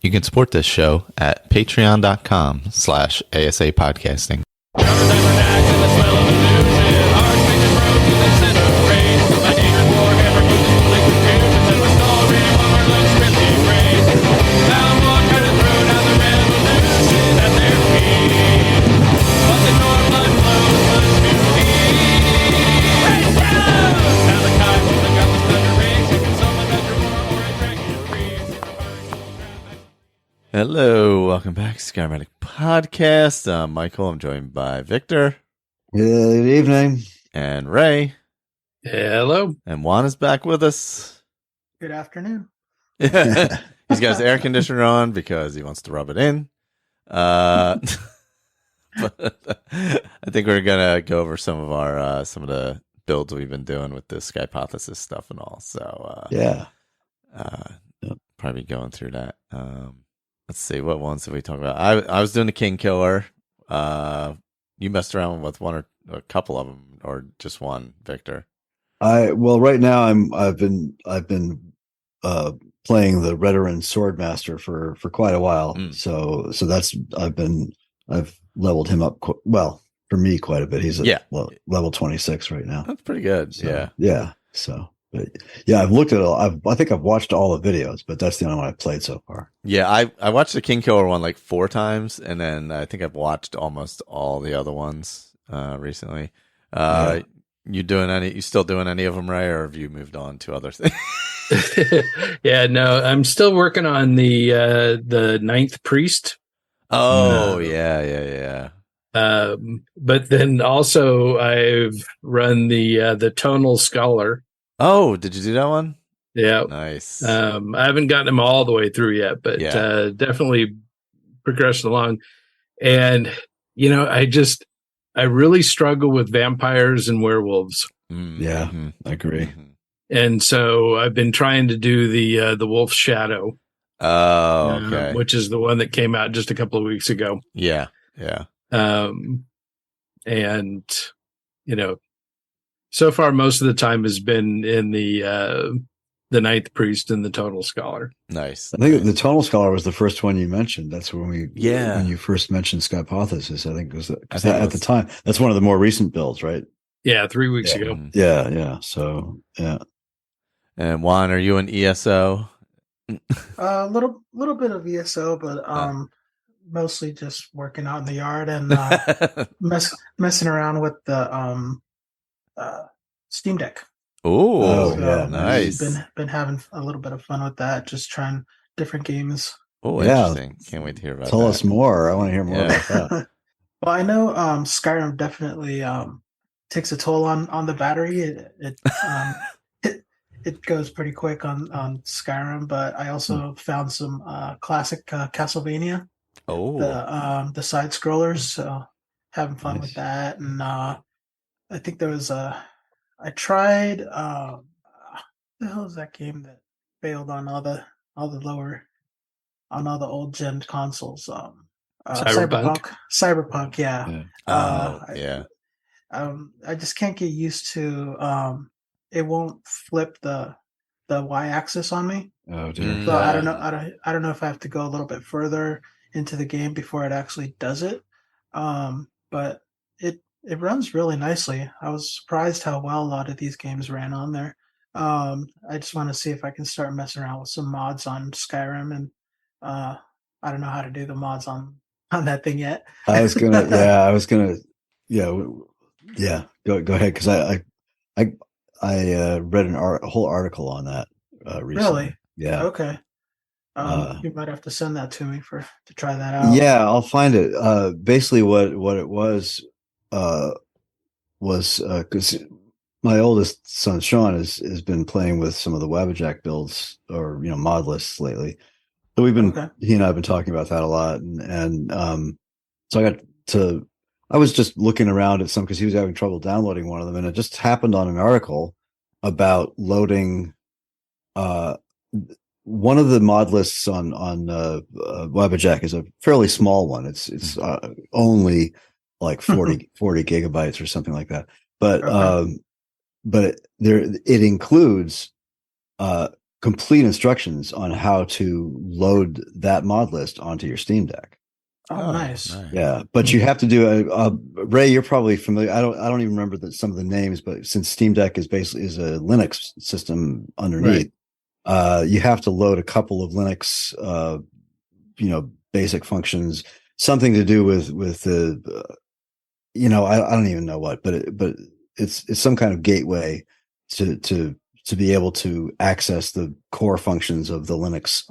You can support this show at patreon.com/ASAPodcasting. Hello, welcome back to Skyrim Addict Podcast. I'm Michael. I'm joined by Victor. Good evening. And Ray. Hello. And Juan is back with us. Good afternoon. He's got his air conditioner on because he wants to rub it in. But I think we're gonna go over some of the builds we've been doing with the Skypothesis stuff and all. So probably going through that. Let's see, what ones did we talk about? I was doing the King Killer. You messed around with one or a couple of them, or just one, Victor? Right now I've been playing the Riften Swordmaster for quite a while. So that's I've leveled him up for me quite a bit. He's at level 26 right now. That's pretty good. So, yeah. So. But yeah, I've looked at I think I've watched all the videos, but that's the only one I've played so far. Yeah, I watched the King Killer one like 4 times, and then I think I've watched almost all the other ones recently. You still doing any of them, Ray, or have you moved on to other things? Yeah, no, I'm still working on the Ninth Priest. Oh, yeah. But then also I've run the Tonal Scholar. Oh, did you do that one? Yeah. Nice. I haven't gotten them all the way through yet, but definitely progressing along. And, I really struggle with vampires and werewolves. Yeah, I agree. And so I've been trying to do the Wolf Shadow. Oh, okay. Which is the one that came out just a couple of weeks ago. Yeah. And, so far, most of the time has been in the Ninth Priest and the Tonal Scholar. Nice. I think the Tonal Scholar was the first one you mentioned. That's when when you first mentioned Skypothesis. I think it was at the time. That's one of the more recent builds, right? Yeah, 3 weeks ago. Yeah. So yeah. And Juan, are you an ESO? A little bit of ESO, but mostly just working out in the yard and messing around with the Steam Deck. Yeah, nice. Been having a little bit of fun with that, just trying different games. Oh, interesting. Can't wait to hear about that. Tell us more. I want to hear more about that. Well, I know Skyrim definitely takes a toll on the battery. It goes pretty quick on Skyrim, but I also found some classic Castlevania. Oh, the side scrollers. So having fun with that, and I think there was I tried what the hell is that game that failed on all the old gen consoles? Cyberpunk, yeah. I just can't get used to it won't flip the y-axis on me. Oh dear. So I don't know if I have to go a little bit further into the game before it actually does it. But it runs really nicely. I was surprised how well a lot of these games ran on there. I just want to see if I can start messing around with some mods on Skyrim, and I don't know how to do the mods on that thing yet. Go ahead, because I read a whole article on that recently. Really? Yeah. Okay. You might have to send that to me to try that out. Yeah, I'll find it. Basically, what it was because my oldest son Sean has been playing with some of the Wabbajack builds or mod lists lately. So he and I have been talking about that a lot, and so I was just looking around at some because he was having trouble downloading one of them, and it just happened on an article about loading one of the mod lists on Wabbajack is a fairly small one. It's only like 40 gigabytes or something like that. But it includes complete instructions on how to load that mod list onto your Steam Deck. Oh, nice. Yeah, but you have to do Ray, you're probably familiar. I don't even remember some of the names, but since Steam Deck is a Linux system underneath, you have to load a couple of Linux, basic functions, something to do with the, I don't even know what, but it's some kind of gateway to be able to access the core functions of the Linux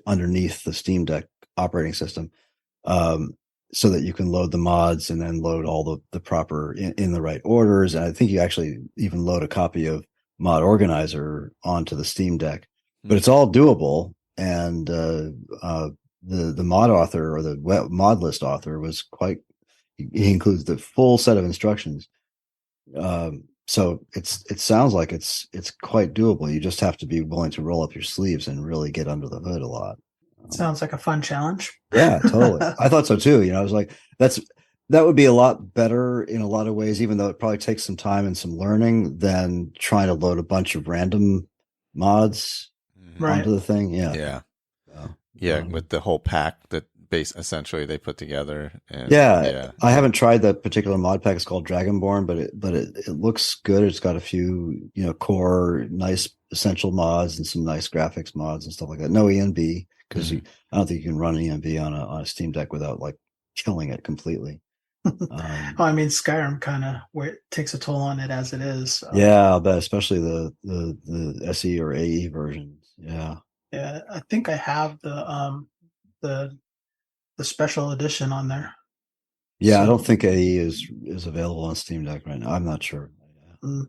underneath the Steam Deck operating system. So that you can load the mods and then load all the proper in the right orders. And I think you actually even load a copy of Mod Organizer onto the Steam Deck, but it's all doable. And the mod author or the mod list author was he includes the full set of instructions. So it sounds like it's quite doable. You just have to be willing to roll up your sleeves and really get under the hood a lot. Sounds like a fun challenge. Yeah, totally. I thought so too. I was like, that would be a lot better in a lot of ways, even though it probably takes some time and some learning than trying to load a bunch of random mods onto the thing. Yeah. With the whole pack that essentially they put together. And, I haven't tried that particular mod pack. It's called Dragonborn, but it looks good. It's got a few, core, nice essential mods and some nice graphics mods and stuff like that. No ENB. Because I don't think you can run ENV on a Steam Deck without like killing it completely. Skyrim kind of where it takes a toll on it as it is. Yeah, I'll bet, especially the SE or AE versions. Yeah. Yeah, I think I have the special edition on there. Yeah, so, I don't think AE is available on Steam Deck right now. I'm not sure. No,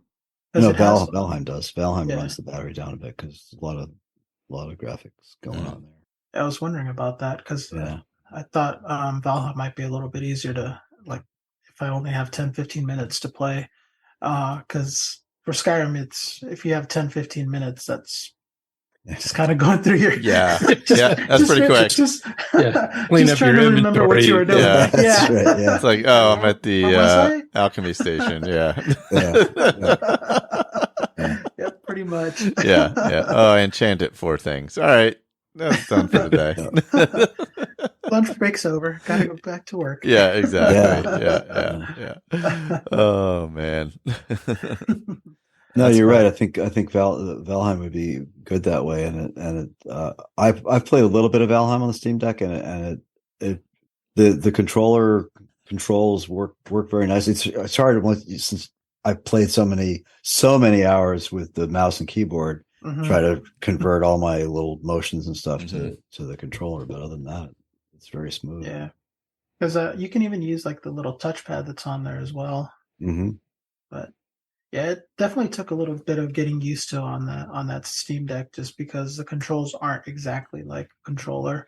Valheim does. Valheim runs the battery down a bit because a lot of graphics going on there. I was wondering about that because I thought Valheim might be a little bit easier to, like, if I only have 10-15 minutes to play. Because for Skyrim, if you have 10-15 minutes, that's just kind of going through your... that's pretty quick. Clean up your inventory. Remember what you were doing. That's right, yeah. It's like, I'm at the alchemy station. Yeah. Yeah, pretty much. Yeah. Oh, I enchanted 4 things. All right. That's done for the day. Lunch break's over. Gotta go back to work. Yeah, exactly. Yeah. Oh man. No, you're right. I think Valheim would be good that way, and I've played a little bit of Valheim on the Steam Deck, and the controls work very nicely. It's hard since I've played so many hours with the mouse and keyboard. Try to convert all my little motions and stuff to the controller, but other than that, it's very smooth. Yeah, because you can even use like the little touchpad that's on there as well. But yeah, it definitely took a little bit of getting used to on that Steam Deck, just because the controls aren't exactly like a controller,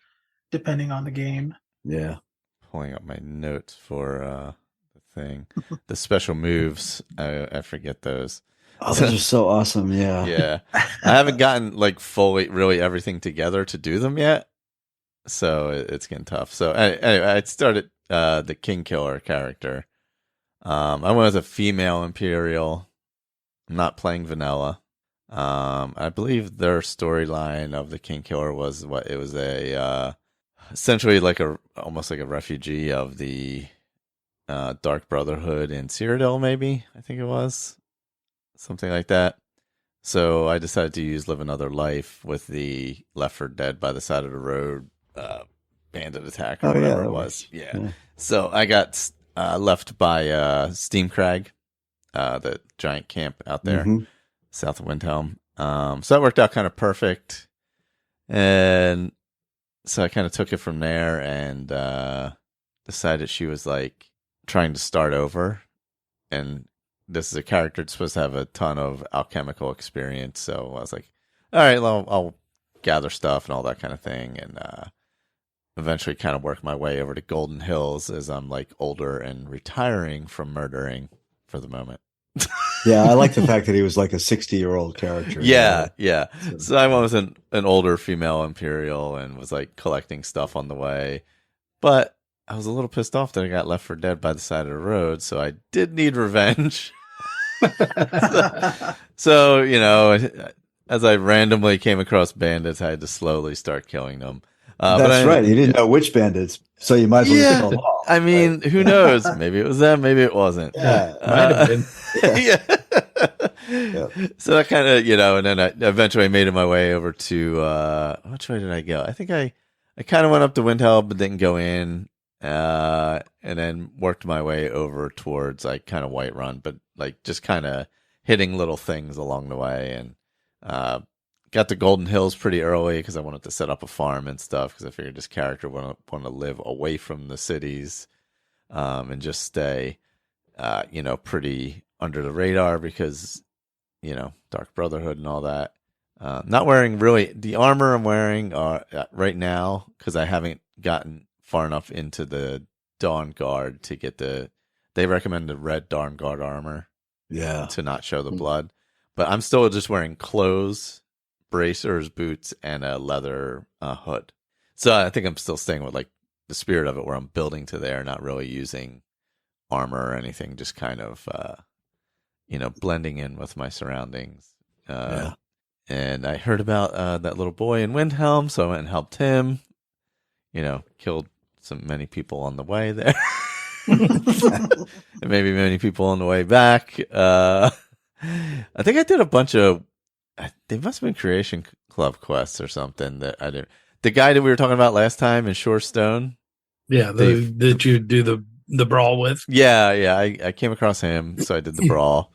depending on the game. Yeah, pulling up my notes for the thing, the special moves. I forget those. Oh, those are so awesome. Yeah. Yeah. I haven't gotten like fully really everything together to do them yet. So it's getting tough. So anyway, I started the King Killer character. I went with a female Imperial. I'm not playing vanilla. I believe their storyline of the King Killer was it was essentially like almost like a refugee of the Dark Brotherhood in Cyrodiil, maybe, I think it was. Something like that. So I decided to use Live Another Life with the Left 4 Dead by the side of the road bandit attack or whatever it was. Yeah. So I got left by Steam Crag, the giant camp out there south of Windhelm. So that worked out kind of perfect. And so I kind of took it from there and decided she was like trying to start over. And this is a character that's supposed to have a ton of alchemical experience. So I was like, all right, well, I'll gather stuff and all that kind of thing. And eventually kind of work my way over to Golden Hills as I'm like older and retiring from murdering for the moment. Yeah, I like the fact that he was like a 60-year-old character. Yeah. So I went with an older female Imperial and was like collecting stuff on the way. But I was a little pissed off that I got Left 4 Dead by the side of the road, so I did need revenge. so as I randomly came across bandits, I had to slowly start killing them. That's right. You didn't know which bandits, so you might as well just kill them all. I mean, right? Who knows? Maybe it was them. Maybe it wasn't. Yeah, Might have been. Yeah. Yeah. So that kind of, and then I eventually made my way over to, which way did I go? I think I kind of went up to Windhelm, but didn't go in, and then worked my way over towards like kind of Whiterun, but like just kind of hitting little things along the way, and got to Golden Hills pretty early because I wanted to set up a farm and stuff because I figured this character want to live away from the cities, and just stay, pretty under the radar because, Dark Brotherhood and all that. Not wearing really the armor I'm wearing right now because I haven't gotten far enough into the Dawn Guard to get they recommend the red Dawn Guard armor. Yeah. To not show the blood. But I'm still just wearing clothes, bracers, boots, and a leather hood. So I think I'm still staying with like the spirit of it where I'm building to there, not really using armor or anything, just kind of, blending in with my surroundings. Yeah. And I heard about that little boy in Windhelm, so I went and helped him. Killed many people on the way there. And maybe many people on the way back. I think I did a bunch of. They must have been Creation Club quests or something that I didn't. The guy that we were talking about last time in Shorestone. Yeah, that you do the brawl with. Yeah. I came across him, so I did the brawl,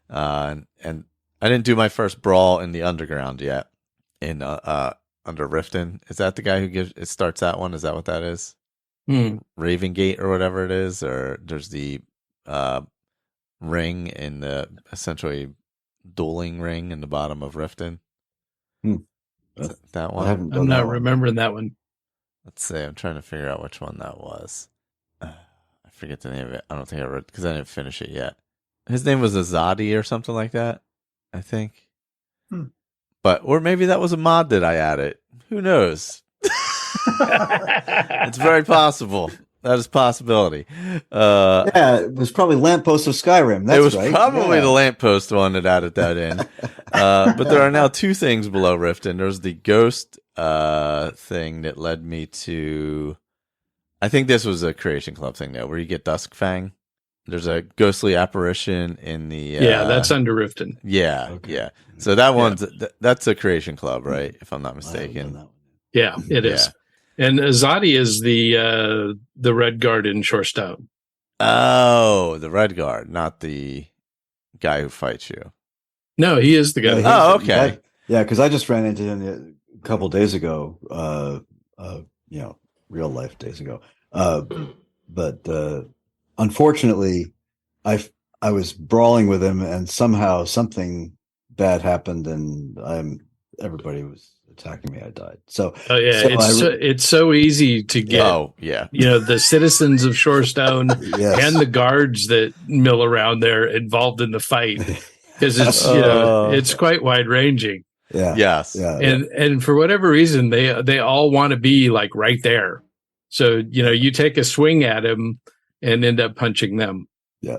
and I didn't do my first brawl in the underground yet. In under Riften, is that the guy who starts that one? Is that what that is? Ravengate or whatever it is, or there's the ring in the essentially dueling ring in the bottom of Riften. That one. I'm not remembering that one. Let's see. I'm trying to figure out which one that was. I forget the name of it. I don't think I read because I didn't finish it yet. His name was Azadi or something like that, I think. Or maybe that was a mod that I added. Who knows? It's very possible. That is a possibility. It was probably Lampposts of Skyrim. That's it was right. Probably the Lamppost one that added that in. But there are now two things below Riften. There's the ghost thing that led me to. I think this was a Creation Club thing though, where you get Duskfang. There's a ghostly apparition in the. That's under Riften. Yeah, okay. Yeah. So that one's that's a Creation Club, right? If I'm not mistaken. Yeah, it is. And Azadi is the Red Guard in Shorestone. Oh, the Red Guard, not the guy who fights you. No, he is the guy. Okay. Because I just ran into him a couple days ago. Real life days ago. But unfortunately, I was brawling with him, and somehow something bad happened, and everybody was attacking me. I died. It's so easy to get. Oh yeah, the citizens of Shorestone and the guards that mill around there involved in the fight because it's it's quite wide ranging. Yeah. Yes. Yeah. And for whatever reason, they all want to be like right there. So you take a swing at him and end up punching them. Yeah,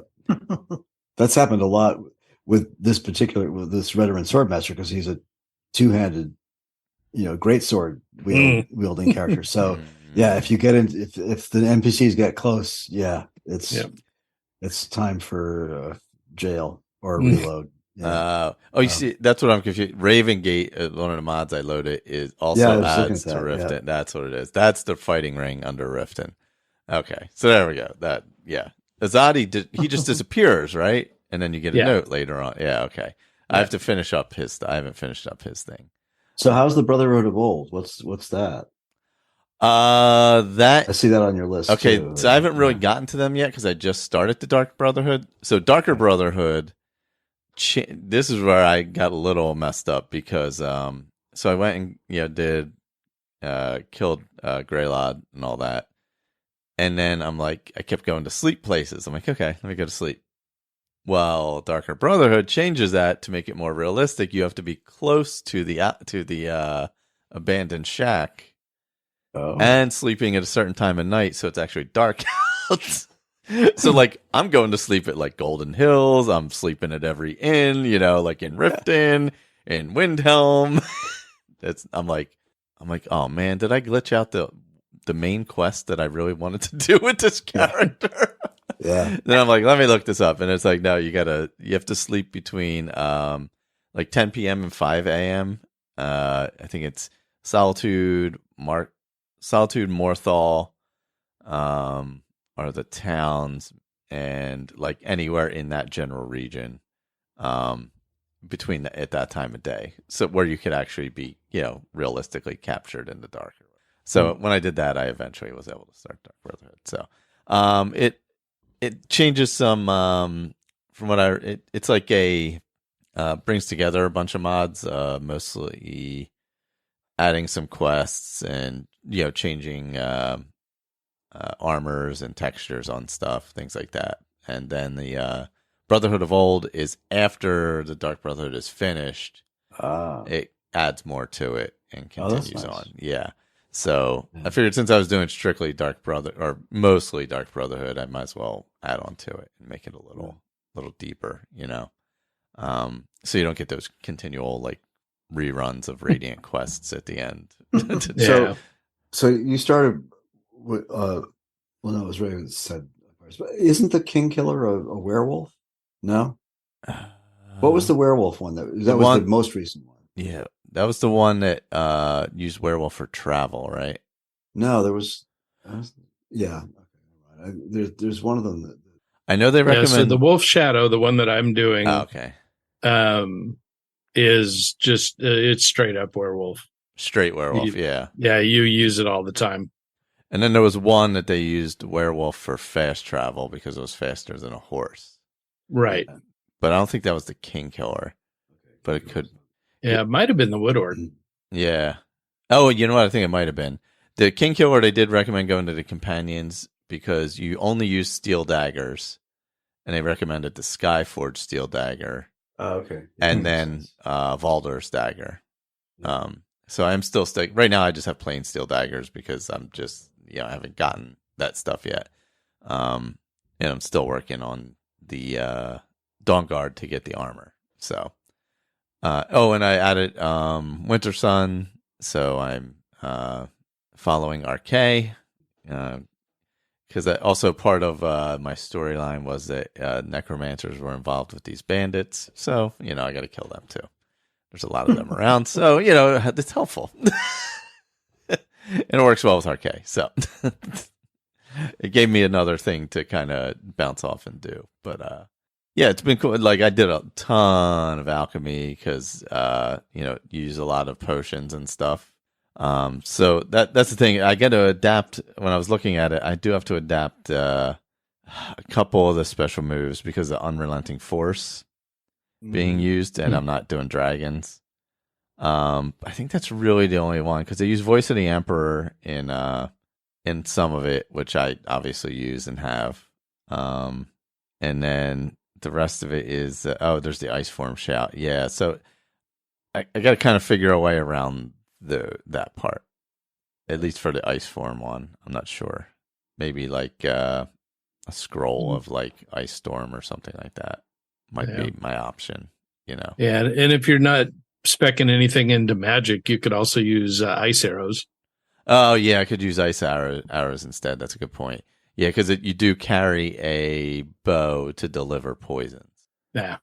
that's happened a lot with this veteran swordmaster because he's a two-handed, great sword wielding character. So if you get in, if the NPCs get close, it's time for jail or reload. Yeah. You see, that's what I'm confused. Ravengate, one of the mods I loaded, is also adds to Riften. Yeah. That's what it is. That's the fighting ring under Riften. Okay, so there we go. Azadi, he just disappears, right? And then you get a note later on. Yeah, okay. I have to finish up I haven't finished up his thing. So how's the Brotherhood of Old? What's that? That I see that on your list. Okay, too. so I haven't really gotten to them yet because I just started the Dark Brotherhood. So Darker Brotherhood, this is where I got a little messed up because so I went and did killed Greylod and all that. And then I'm like, I kept going to sleep places. I'm like, okay, let me go to sleep. Well, Darker Brotherhood changes that to make it more realistic. You have to be close to the abandoned shack and sleeping at a certain time of night, so it's actually dark out. So, like, I'm going to sleep at like Golden Hills. I'm sleeping at every inn, like in Riften. in Windhelm. I'm like, oh man, did I glitch out the main quest that I really wanted to do with this character? Yeah. Then I'm like, let me look this up, and it's like, no, you have to sleep between like 10 p.m. and 5 a.m. I think it's Solitude, Morthal, are the towns, and like anywhere in that general region, at that time of day, so where you could actually be, realistically captured in the dark. So when I did that, I eventually was able to start Dark Brotherhood. So, it changes some, from what it's like brings together a bunch of mods, mostly adding some quests and, changing, armors and textures on stuff, things like that. And then the, Brotherhood of Old is after the Dark Brotherhood is finished. It adds more to it and continues on. Yeah. So I figured since I was doing strictly Dark Brotherhood, or mostly Dark Brotherhood, I might as well add on to it and make it a little deeper, so you don't get those continual like reruns of Radiant quests at the end. So you started with, well, no, it was Raven said, but isn't the King Killer a werewolf? No. What was the werewolf one? That was the most recent one. Yeah, that was the one that used werewolf for travel, right? No, there was. Yeah, okay. There's one of them that I know they recommend. So the Wolf Shadow, the one that I'm doing, okay, is just it's straight up werewolf. Straight werewolf, yeah. Yeah, you use it all the time. And then there was one that they used werewolf for fast travel because it was faster than a horse. Right. But I don't think that was the King Killer. But it could. Yeah, it might have been the Woodord. Yeah. Oh, you know what? I think it might have been. The King Killer, they did recommend going to the Companions because you only use steel daggers. And they recommended the Skyforged steel dagger. Okay. And then Valdor's dagger. So I'm still right now I just have plain steel daggers because I'm just, I haven't gotten that stuff yet. And I'm still working on the Dawn Guard to get the armor. So and I added Wintersun, so I'm following RK, because also part of my storyline was that necromancers were involved with these bandits, so I got to kill them too. There's a lot of them around, so it's helpful. And it works well with RK, so it gave me another thing to kind of bounce off and do. But yeah, it's been cool. Like I did a ton of alchemy because you use a lot of potions and stuff. So that's the thing. I got to adapt. When I was looking at it, I do have to adapt a couple of the special moves because of Unrelenting Force being used, and I'm not doing dragons. I think that's really the only one because they use Voice of the Emperor in some of it, which I obviously use and have. And then the rest of it is there's the Ice Form Shout. Yeah, so I got to kind of figure a way around that part, at least for the Ice Form one. I'm not sure. Maybe like a scroll of like Ice Storm or something like that might be my option. Yeah, and if you're not speccing anything into magic, you could also use ice arrows. Oh yeah, I could use ice arrows instead. That's a good point. Yeah, because you do carry a bow to deliver poisons. Yeah.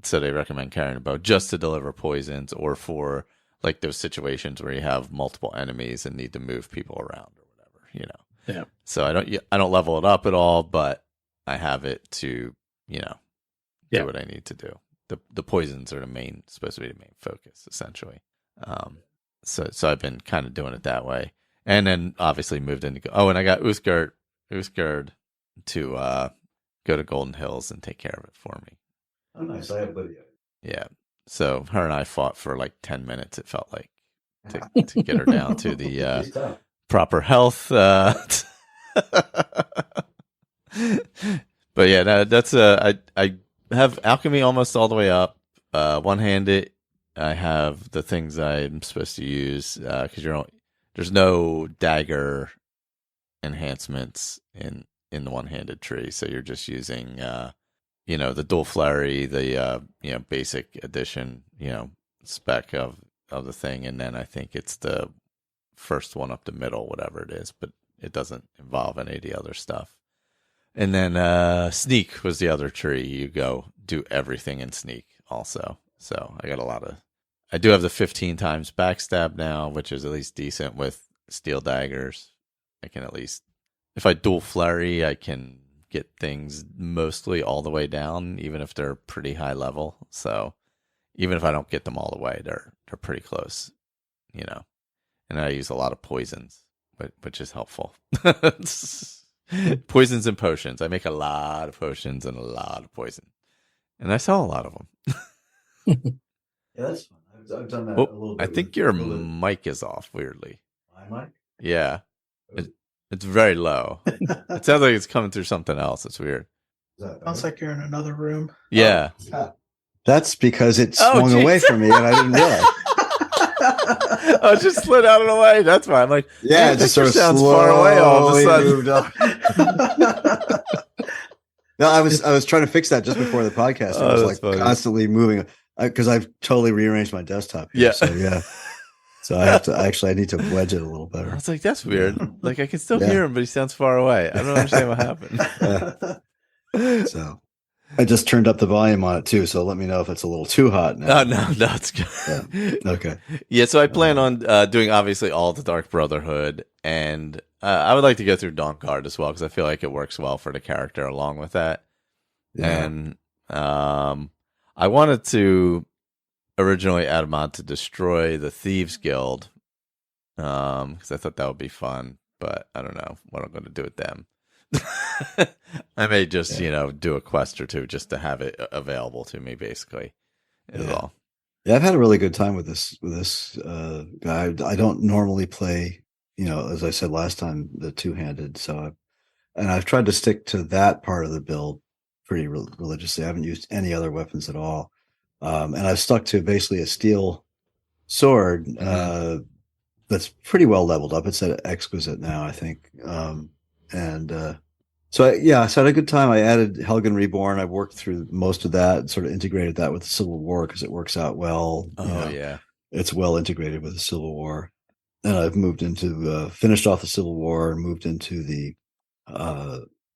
So they recommend carrying a bow just to deliver poisons, or for like those situations where you have multiple enemies and need to move people around or whatever. Yeah. So I don't level it up at all, but I have it to do what I need to do. The poisons are supposed to be the main focus essentially. So I've been kind of doing it that way, and then obviously moved into and I got Uthgard to go to Golden Hills and take care of it for me. Oh, nice. I have Lydia. Yeah. So her and I fought for like 10 minutes. It felt like to get her down to the proper health. But yeah, no, that's I have alchemy almost all the way up. One-handed, I have the things I'm supposed to use because there's no dagger enhancements in the one-handed tree, so you're just using the dual flurry, the basic edition, spec of the thing, and then I think it's the first one up the middle, whatever it is, but it doesn't involve any of the other stuff. And then sneak was the other tree. You go do everything in sneak also. So I got I do have the 15 times backstab now, which is at least decent with steel daggers. I can at least, if I dual flurry, I can get things mostly all the way down, even if they're pretty high level. So even if I don't get them all the way, they're pretty close, you know. And I use a lot of poisons, which is helpful. Poisons and potions. I make a lot of potions and a lot of poison, and I sell a lot of them. Yeah, that's fun. I've done that a little bit. I think your mic is off weirdly. My mic? Yeah. It's very low. It sounds like it's coming through something else. It's weird. Sounds like you're in another room. Yeah. That's because it swung away from me and I didn't realize. Oh, it just slid out of the way. That's why I'm like, yeah, it just sort of sounds far away all of a sudden. Moved up. No, I was trying to fix that just before the podcast. I was like funny. Constantly moving because I've totally rearranged my desktop here, yeah. So yeah. So I have to I need to wedge it a little better. I was like, that's weird. Like I can still hear him, but he sounds far away. I don't understand what happened. So I just turned up the volume on it too. So let me know if it's a little too hot now. Oh, no, it's good. Yeah. Okay. Yeah. So I plan on doing obviously all the Dark Brotherhood, and I would like to go through Dawnguard as well because I feel like it works well for the character along with that. Yeah. And I wanted to originally add a mod to destroy the Thieves Guild because I thought that would be fun, but I don't know what I'm going to do with them. I may just do a quest or two just to have it available to me, basically. Is all. Yeah, I've had a really good time with this guy. I don't normally play, as I said last time, the two-handed. So, I've tried to stick to that part of the build pretty religiously. I haven't used any other weapons at all, and I've stuck to basically a steel sword that's pretty well leveled up. It's at exquisite now, I think. So I had a good time. I added Helgen Reborn. I've worked through most of that and sort of integrated that with the Civil War because it works out well. Yeah. It's well integrated with the Civil War. And I've moved into, finished off the Civil War and moved into the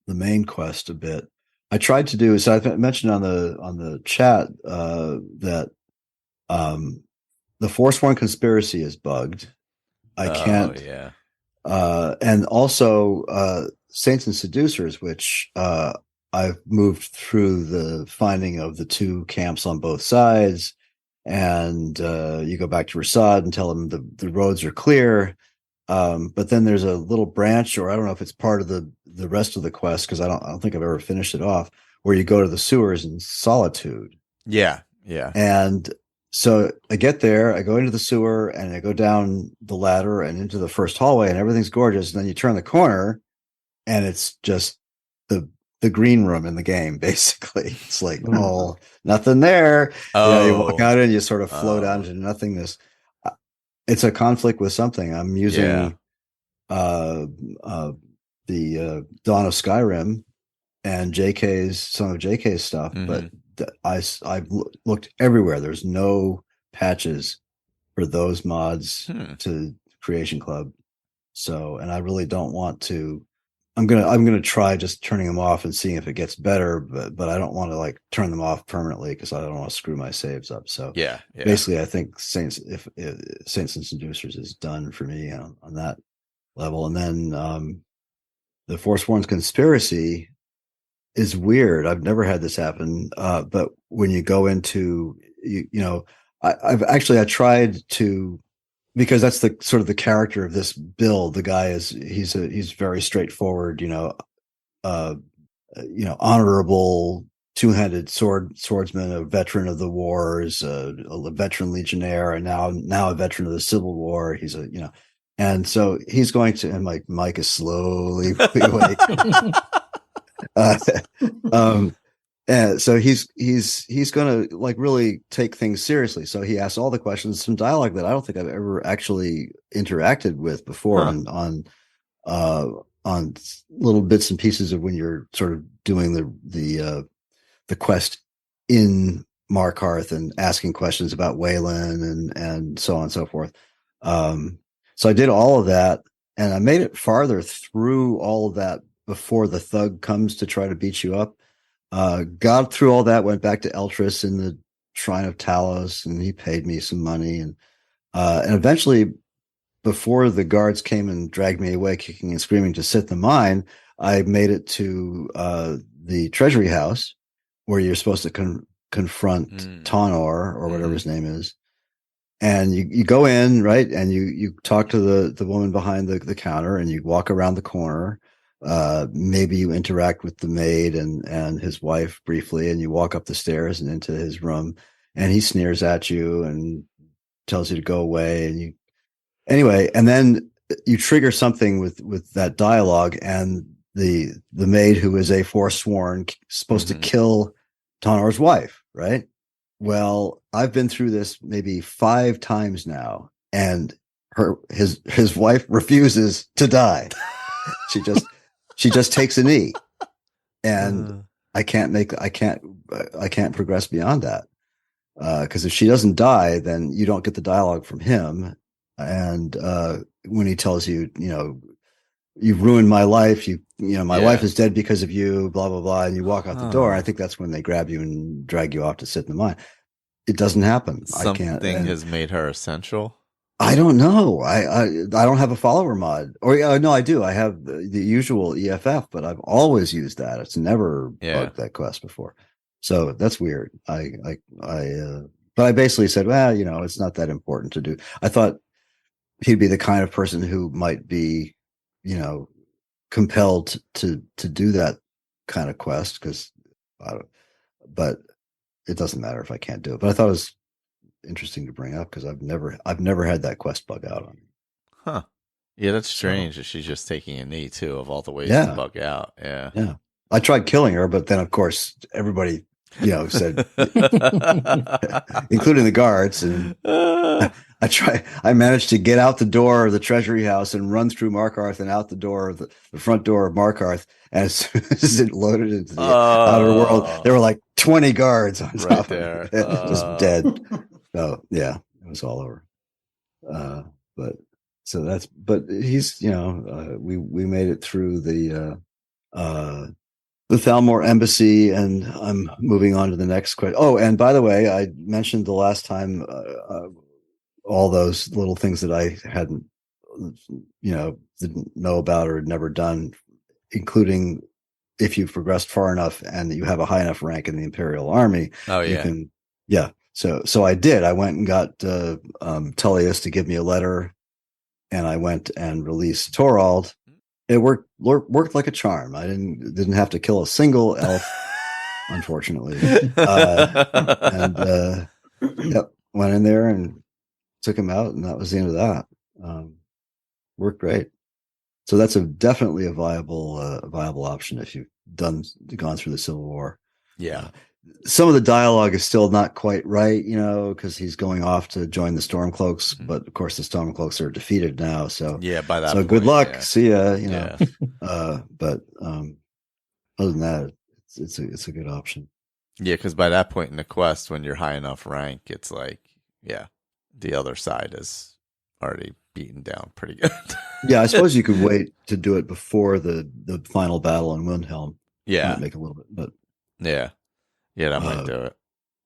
main quest a bit. I tried to do, so I mentioned on the chat that the Forsworn Conspiracy is bugged. I can't. Yeah. And also Saints and Seducers, which I've moved through the finding of the two camps on both sides, and you go back to Rasad and tell them the roads are clear. But then there's a little branch, or I don't know if it's part of the rest of the quest because I don't think I've ever finished it off, where you go to the sewers in Solitude. Yeah. And so I get there, I go into the sewer, and I go down the ladder and into the first hallway, and everything's gorgeous. And then you turn the corner, and it's just the green room in the game, basically. It's like, nothing there. You walk out and you sort of float out into nothingness. It's a conflict with something. I'm using the Dawn of Skyrim and some of JK's stuff, but I've looked everywhere. There's no patches for those mods to Creation Club. So, and I really don't want to. I'm gonna try just turning them off and seeing if it gets better, but I don't want to like turn them off permanently because I don't want to screw my saves up. So basically, I think Saints and Seducers is done for me on that level. And then the Forsworn Conspiracy is weird. I've never had this happen, but when you go into I tried to. Because that's the sort of the character of this build. The guy he's very straightforward, honorable two-handed swordsman, a veteran of the wars, a veteran legionnaire, and now a veteran of the Civil War. He's and so he's going to, and Mike is slowly awake. And so he's going to like really take things seriously. So he asks all the questions, some dialogue that I don't think I've ever actually interacted with before on little bits and pieces of when you're sort of doing the quest in Markarth and asking questions about Waylon and so on and so forth. So I did all of that, and I made it farther through all of that before the thug comes to try to beat you up. Got through all that, went back to Eltrys in the Shrine of Talos, and he paid me some money, and eventually, before the guards came and dragged me away kicking and screaming to sit the mine, I made it to the treasury house where you're supposed to confront Tonor or whatever his name is. And you go in, right? And you talk to the woman behind the counter, and you walk around the corner. Maybe you interact with the maid and his wife briefly, and you walk up the stairs and into his room, and he sneers at you and tells you to go away. And then you trigger something with that dialogue, and the maid, who is a forsworn, supposed to kill Tonor's wife, right? Well, I've been through this maybe 5 times now, and his wife refuses to die. She just takes a knee, and I can't progress beyond that. Because if she doesn't die, then you don't get the dialogue from him. And when he tells you, you've ruined my life, my wife is dead because of you, blah, blah, blah, and you walk out the door, I think that's when they grab you and drag you off to sit in the mine. It doesn't happen. Something has made her essential. I don't know. I don't have a follower mod. Or no, I do. I have the usual EFF, but I've always used that. It's never bugged that quest before. So that's weird. But I basically said, well, it's not that important to do. I thought he'd be the kind of person who might be, compelled to do that kind of quest, but it doesn't matter if I can't do it. But I thought it was interesting to bring up because I've never had that quest bug out on me. Huh. Yeah, that's strange that she's just taking a knee too, of all the ways to bug out. Yeah. Yeah. I tried killing her, but then of course everybody, said, including the guards, and I managed to get out the door of the treasury house and run through Markarth and out the door of the front door of Markarth. And as soon as it loaded into the outer world, there were like 20 guards on top there. Of it, just dead. So yeah, it was all over. But he's, we made it through the Thalmor embassy, and I'm moving on to the next question. Oh, and by the way, I mentioned the last time all those little things that I hadn't, didn't know about or had never done, including if you've progressed far enough and you have a high enough rank in the Imperial Army. Oh, yeah. You can, yeah. So I did. I went and got Tullius to give me a letter, and I went and released Torald. It worked like a charm. I didn't have to kill a single elf, unfortunately. Went in there and took him out, and that was the end of that. Worked great. So that's definitely a viable option if you've gone through the Civil War. Yeah. Some of the dialogue is still not quite right, because he's going off to join the Stormcloaks, but of course the Stormcloaks are defeated now. So yeah, by that. So point, good luck. Yeah. See ya. But other than that, it's a good option. Yeah, because by that point in the quest, when you're high enough rank, it's like, the other side is already beaten down pretty good. Yeah, I suppose you could wait to do it before the final battle in Windhelm. Yeah, might make a little bit, but yeah, that might do it.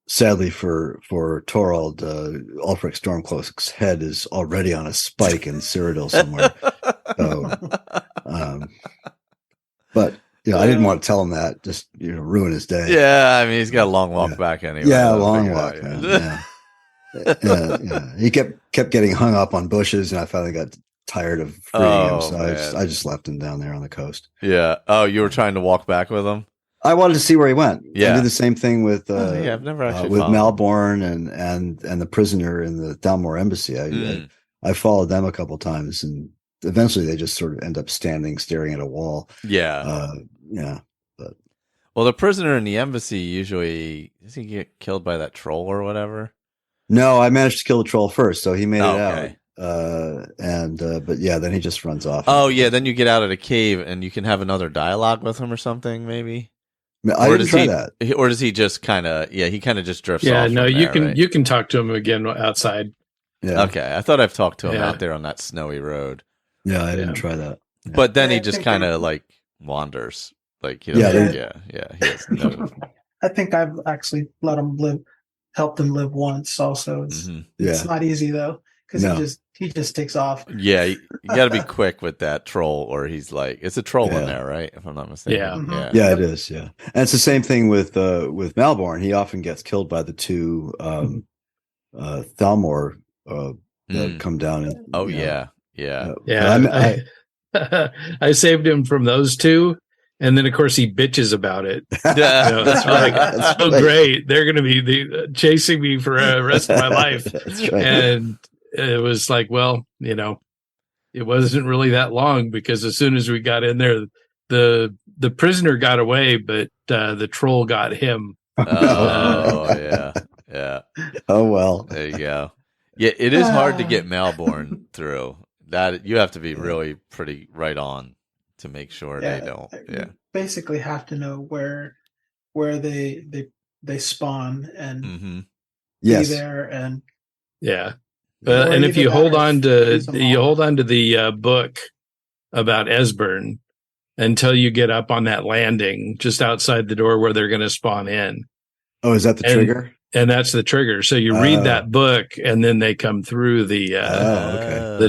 Sadly for Torald, Ulfric Stormcloak's head is already on a spike in Cyrodiil somewhere. So, but I didn't want to tell him that, just ruin his day. Yeah, I mean he's got a long walk back anyway. Yeah, long walk. Man. Yeah. Yeah. He kept getting hung up on bushes, and I finally got tired of freeing him, so I just left him down there on the coast. Yeah. Oh, you were trying to walk back with him? I wanted to see where he went. Yeah. I did the same thing with I've never actually with Malborn and the prisoner in the Thalmor embassy. I followed them a couple times, and eventually they just sort of end up staring at a wall. Yeah. But the prisoner in the embassy usually does he get killed by that troll or whatever? No, I managed to kill the troll first, so he made it okay. out. But then he just runs off. Oh yeah, then you get out of the cave and you can have another dialogue with him or something, maybe. I didn't try that. Or does he just kind of? Yeah, he kind of just drifts off. Yeah, no, you there, can right? you can talk to him again outside. Yeah. Okay, I thought I've talked to him out there on that snowy road. Yeah, I didn't try that. Yeah. But then he just kind of like wanders. Like he doesn't, He has no. I think I've actually helped him live once. Also, it's not easy though because he just takes off. Yeah, you got to be quick with that troll, or he's like, it's a troll in there, right? If I'm not mistaken. Yeah, yeah, it is. Yeah, and it's the same thing with Malborn. He often gets killed by the two Thalmor that come down. And, yeah. I saved him from those two. And then, of course, he bitches about it. That's right. Great. They're going to be chasing me for the rest of my life. That's right. And it was like, well, it wasn't really that long because as soon as we got in there, the prisoner got away, but the troll got him. Yeah. Oh, well. There you go. Yeah, it is hard to get Malborn through. That you have to be really pretty right on to make sure they don't. Yeah, basically have to know where they spawn and be there and and if you hold on to the book about Esbern until you get up on that landing just outside the door where they're going to spawn in. Oh, is that the trigger? And that's the trigger. So you read that book, and then they come through the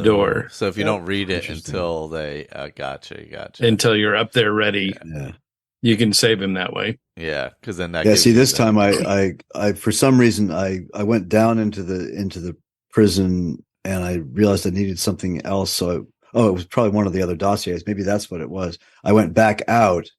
door. So if you don't read it until they gotcha. Until you're up there ready, you can save him that way. Yeah, because then that. Yeah. See, this time I for some reason I went down into the prison and I realized I needed something else. So it was probably one of the other dossiers. Maybe that's what it was. I went back out.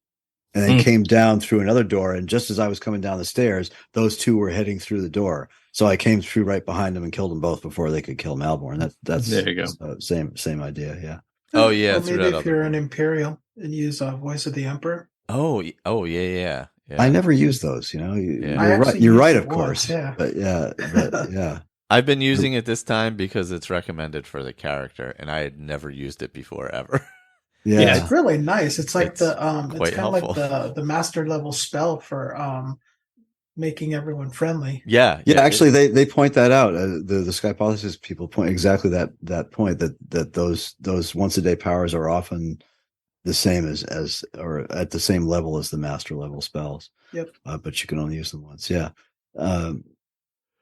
And then came down through another door, and just as I was coming down the stairs, those two were heading through the door. So I came through right behind them and killed them both before they could kill Malborn. That's there you go. Same idea. Yeah. Oh yeah. Or maybe if you're an Imperial and use Voice of the Emperor. Oh yeah. I never use those. You're right. You're right, of course. Yeah. But yeah. I've been using it this time because it's recommended for the character, and I had never used it before ever. Yeah, it's really nice. It's like it's kind of like the master level spell for making everyone friendly. Yeah. Actually, they point that out. The Skypothesis people point exactly that point that those once a day powers are often the same as or at the same level as the master level spells. Yep. But you can only use them once. Yeah.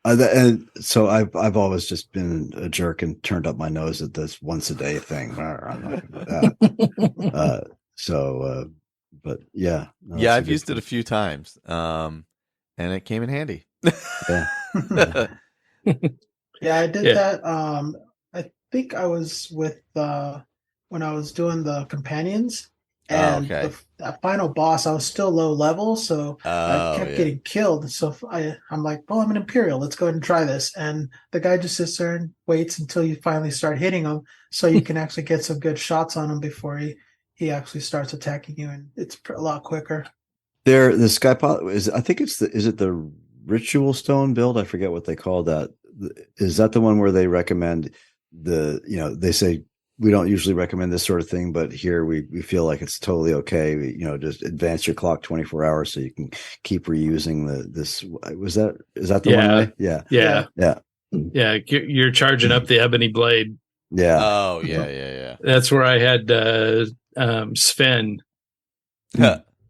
And so I've always just been a jerk and turned up my nose at this once a day thing. I'm not gonna do that. But yeah. No, I've used it a few times. And it came in handy. Yeah. I did that. I think I was with when I was doing the companions. And that final boss, I was still low level, so I kept getting killed. So I'm like, well, I'm an Imperial. Let's go ahead and try this. And the guy just sits there and waits until you finally start hitting him, so you can actually get some good shots on him before he actually starts attacking you, and it's a lot quicker. The Skypod is, I think is it the Ritual Stone build? I forget what they call that. Is that the one where they recommend they say, we don't usually recommend this sort of thing, but here we feel like it's totally okay. Just advance your clock 24 hours so you can keep reusing this. Is that the one? Yeah. You're charging up the ebony blade. Yeah. Oh yeah. That's where I had Sven,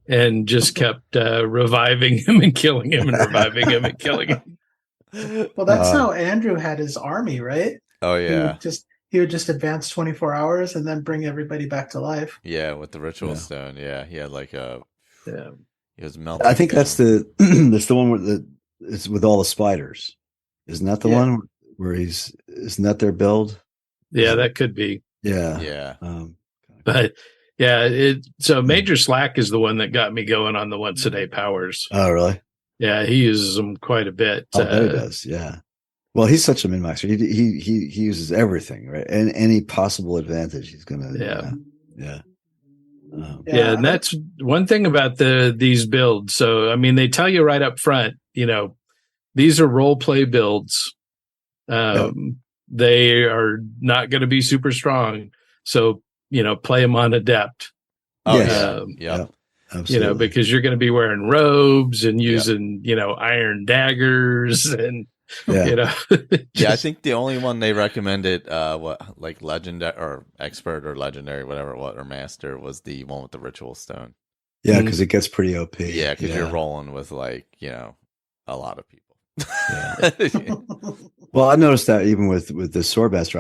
and just kept reviving him and killing him and reviving him and killing him. Well, that's how Andrew had his army, right? Oh yeah. He would just advance 24 hours and then bring everybody back to life. Yeah, with the ritual stone. Yeah, he had like he was melting. I think that's the one where it's with all the spiders. Isn't that the one where isn't that their build? Yeah, that could be. Yeah. But so Major Slack is the one that got me going on the once a day powers. Oh, really? Yeah, he uses them quite a bit. Oh, he does. Yeah. Well, he's such a min-maxer. He uses everything, right? And any possible advantage, he's gonna. Yeah. And that's one thing about these builds. So, I mean, they tell you right up front, these are role play builds. They are not going to be super strong. So, play them on adept. Oh, yeah. Absolutely. Because you're going to be wearing robes and using, iron daggers and, yeah, I think the only one they recommended, like legendary or expert or legendary, whatever it was, or master, was the one with the ritual stone. Yeah, because it gets pretty OP. Yeah, because you're rolling with a lot of people. Yeah. Well, I noticed that even with the Swordmaster,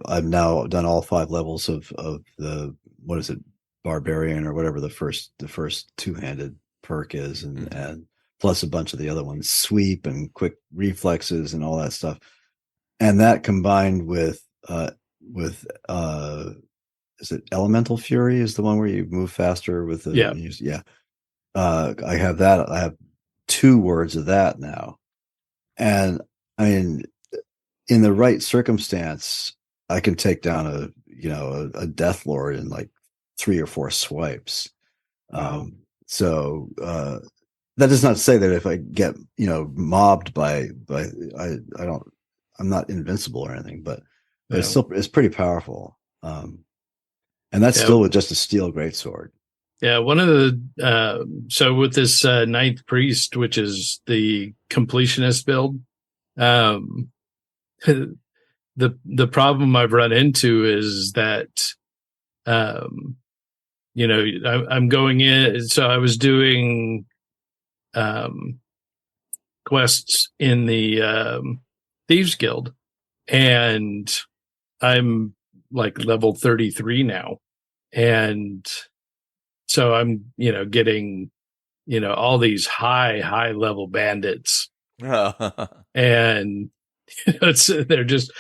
I've now done all 5 levels of the, what is it, Barbarian or whatever the first 2-handed perk is, and plus a bunch of the other ones, sweep and quick reflexes and all that stuff. And that combined with is it Elemental Fury is the one where you move faster with the I have that. I have 2 words of that now. And I mean, in the right circumstance, I can take down a Death Lord in like 3 or 4 swipes. So that does not say that if I get mobbed by I'm not invincible or anything, but it's pretty powerful. And that's still with just a steel greatsword. Yeah, one of the so with this Ninth Priest, which is the completionist build, the problem I've run into is that I'm going in. So I was doing quests in the Thieves Guild, and I'm like level 33 now, and so I'm getting all these high level bandits, and they're just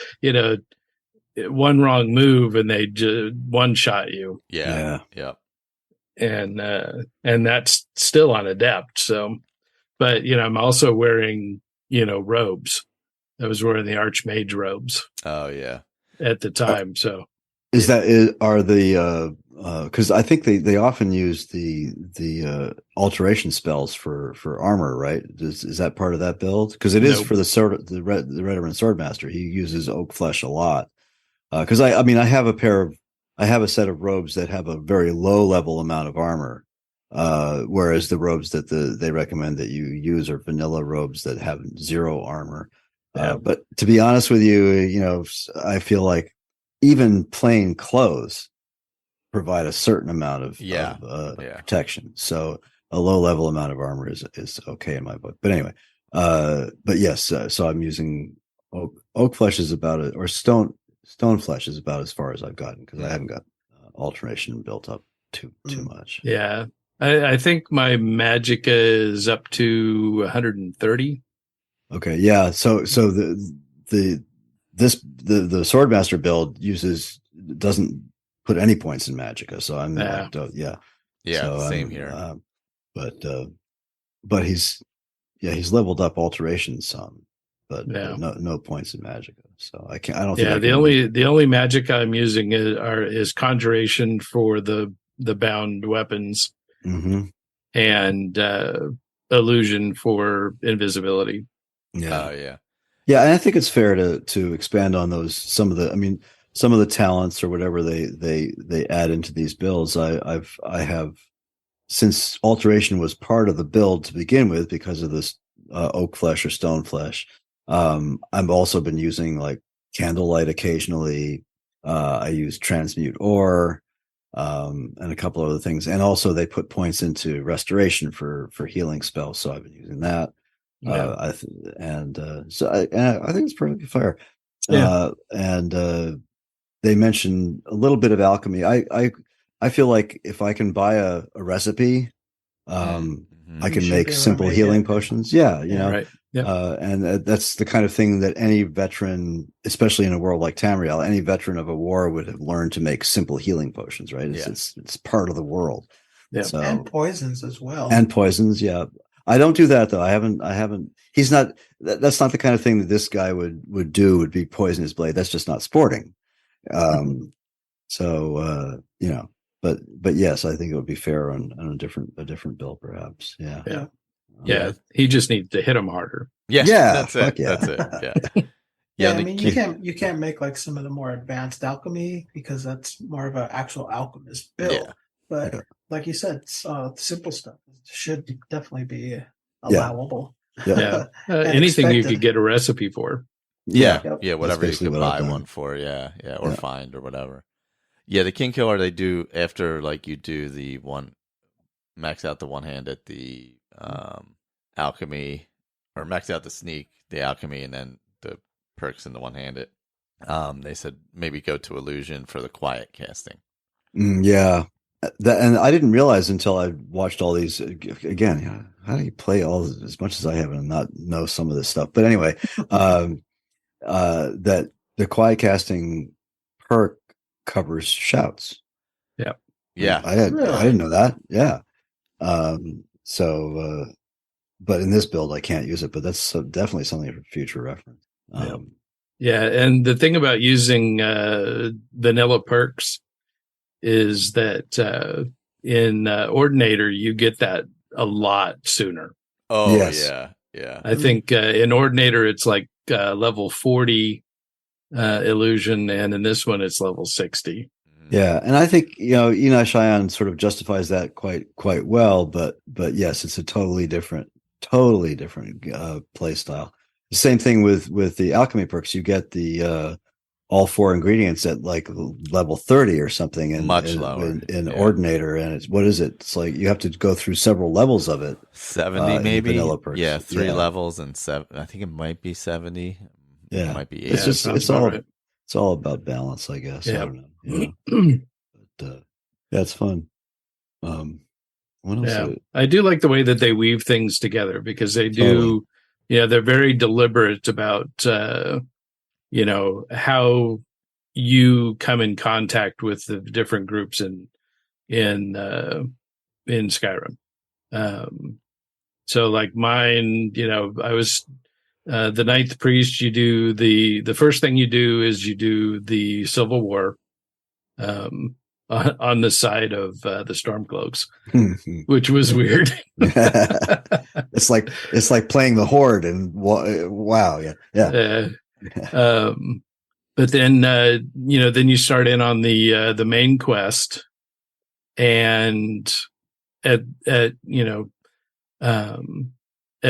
one wrong move and they just one shot you. Yeah. And that's still on adept. So, but I'm also wearing robes. I was wearing the Archmage robes. Oh yeah. At the time. So are the because I think they often use the alteration spells for armor, right? Is that part of that build? Because it is for the Veteran Swordmaster. He uses oak flesh a lot. Because I have a set of robes that have a very low level amount of armor, whereas the robes that they recommend that you use are vanilla robes that have 0 armor. But to be honest with you, I feel like even plain clothes provide a certain amount of protection. So a low level amount of armor is okay in my book. But anyway, but yes, so I'm using oak flesh is about it, or stone flesh is about as far as I've gotten, because I haven't got alteration built up too much. Yeah, I think my magicka is up to 130. Okay, yeah. So the Swordmaster build doesn't put any points in magicka, so I'm so same here. But he's leveled up alteration some, but no points in magicka. So I don't think. Yeah, the only magic I'm using is conjuration for the bound weapons, and illusion for invisibility. Yeah. Yeah, and I think it's fair to expand on those. Some of the talents or whatever they add into these builds. I have, since alteration was part of the build to begin with because of this oak flesh or stone flesh. I've also been using like candlelight occasionally. I use transmute ore, and a couple other things, and also they put points into restoration for healing spells. So I've been using that. So I think it's perfectly fair. And they mentioned a little bit of alchemy. I feel like if I can buy a recipe, I can make simple healing potions. Right. And that's the kind of thing that any veteran, especially in a world like Tamriel, any veteran of a war would have learned to make simple healing potions. Right? It's part of the world. Yeah. So, and poisons as well. And poisons, yeah. I don't do that though. I haven't. He's not. That's not the kind of thing that this guy would do. Would be poison his blade. That's just not sporting. But yes, I think it would be fair on a different build, perhaps. Yeah. He just needs to hit him harder. Yeah. That's it. That's it. Yeah. Yeah, I mean, you can't make like some of the more advanced alchemy because that's more of an actual alchemist build. Yeah. But like you said, simple stuff should definitely be allowable. Yeah, anything you could get a recipe for. Yeah, whatever you could buy one for. Or find or whatever. Yeah, the King Killer they do after like you do the one max out the one hand at the alchemy, or max out the sneak, the alchemy, and then the perks in the one handed. They said maybe go to illusion for the quiet casting. Yeah. And I didn't realize until I watched all these again. How do you play all as much as I have and not know some of this stuff? But anyway, that the quiet casting perk covers shouts. Yeah. I didn't know that. Yeah. But in this build, I can't use it. But that's definitely something for future reference. Yeah, and the thing about using vanilla perks is that in Ordinator you get that a lot sooner. Oh, yes. Yeah. I think in Ordinator it's like level 40 illusion, and in this one it's level 60. Yeah, and I think Ina Cheyenne sort of justifies that quite well. But yes, it's a totally different play style. The same thing with the alchemy perks. You get the all 4 ingredients at like level 30 or something, and much lower in Ordinator. And it's what is it? It's like you have to go through several levels of it. 70 maybe. Vanilla perks. Yeah, 3 levels and 7. I think it might be 70. Yeah, it might be 8. It's all about balance, I guess. Yeah. I don't know. But it's fun. What else? Yeah, I do like the way that they weave things together, because they do. Totally. Yeah, they're very deliberate about how you come in contact with the different groups in Skyrim. So like mine, I was the Ninth Priest. You do the first thing you do is you do the Civil War on the side of the Stormcloaks, which was weird. It's like playing the Horde, and wow, yeah. But then then you start in on the main quest, and at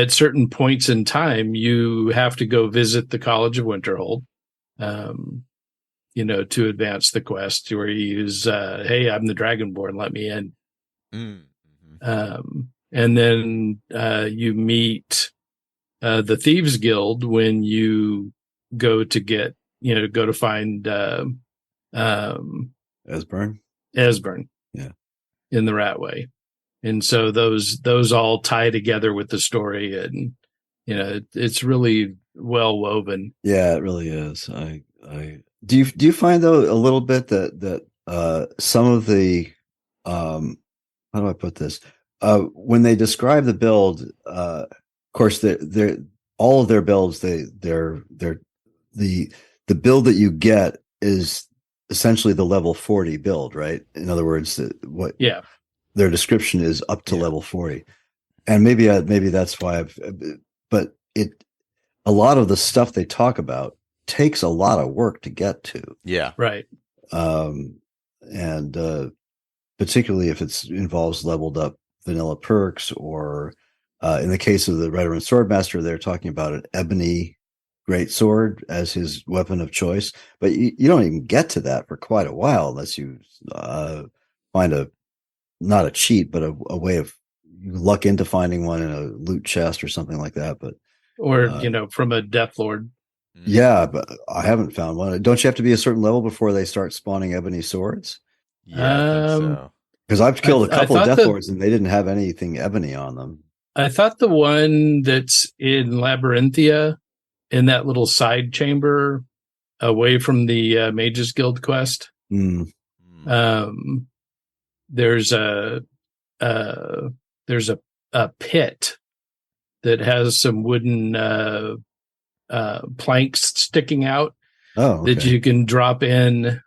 certain points in time you have to go visit the College of Winterhold, to advance the quest, where you use hey, I'm the Dragonborn, let me in. And then you meet the Thieves Guild when you go to find Esbern, in the Ratway. And so those all tie together with the story, and it's really well woven. Yeah, it really is. I do you find though a little bit that some of the how do I put this, when they describe the build, of course they're all of their builds, they're the build that you get is essentially the level 40 build, right? In other words, their description is up to level 40, and maybe that's why but a lot of the stuff they talk about takes a lot of work to get to. Yeah, right. And particularly if it involves leveled up vanilla perks, or in the case of the Veteran Swordmaster, they're talking about an ebony greatsword as his weapon of choice, but you don't even get to that for quite a while unless you find not a cheat, but a way of you luck into finding one in a loot chest or something like that. But from a Death Lord. Yeah, but I haven't found one. Don't you have to be a certain level before they start spawning ebony swords? Yeah, I think so. Because I've killed a couple of Death Lords and they didn't have anything ebony on them. I thought the one that's in Labyrinthia, in that little side chamber away from the Mages Guild quest, there's a pit that has some wooden planks sticking out that you can drop in.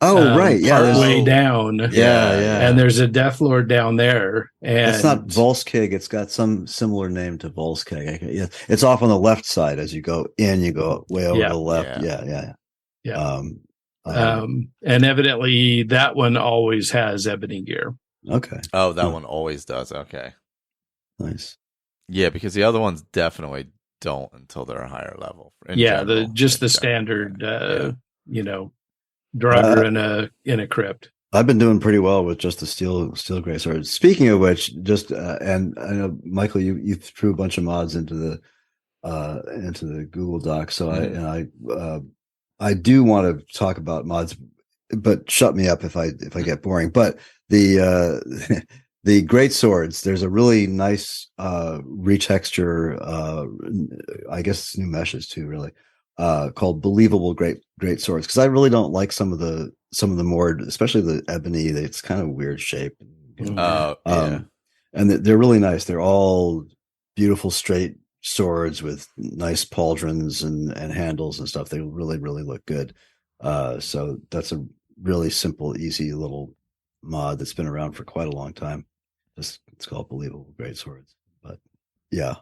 Right. Yeah. Way down. Yeah. And there's a Death Lord down there. And it's not Volskig. It's got some similar name to Volskig. Yeah. It's off on the left side. As you go in, you go way over to the left. Yeah. And evidently that one always has ebony gear. Okay. Oh, that one always does. Okay. Nice. Yeah, because the other ones definitely don't until they're a higher level. The standard, Draugr in a crypt. I've been doing pretty well with just the steel greatsword. Speaking of which, just and I know Michael, you threw a bunch of mods into the Google Doc. So I do want to talk about mods, but shut me up if I get boring. But the the great swords, there's a really nice retexture. I guess new meshes too, really, called Believable Great Swords, because I really don't like some of the more, especially the ebony. It's kind of weird shape. And they're really nice. They're all beautiful straight swords with nice pauldrons and handles and stuff. They really look good. So that's a really simple, easy little mod that's been around for quite a long time. It's called Believable Great Swords. But yeah,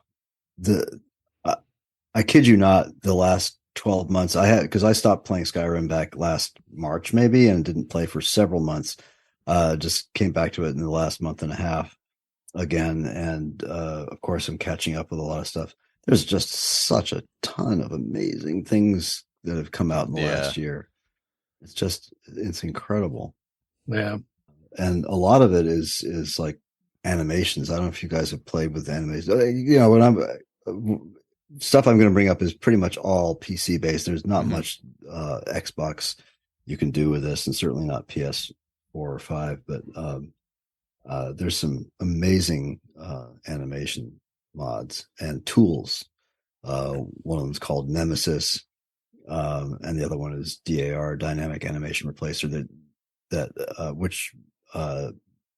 I kid you not, the last 12 months because I stopped playing Skyrim back last March maybe, and didn't play for several months. Just came back to it in the last month and a half again, and of course I'm catching up with a lot of stuff. There's just such a ton of amazing things that have come out in the last year. It's incredible. Yeah. And a lot of it is like animations. I don't know if you guys have played with animations. When stuff I'm going to bring up is pretty much all PC based. There's not much Xbox you can do with this, and certainly not PS4 or 5, but there's some amazing animation mods and tools. One of them is called Nemesis, and the other one is DAR, Dynamic Animation Replacer. Which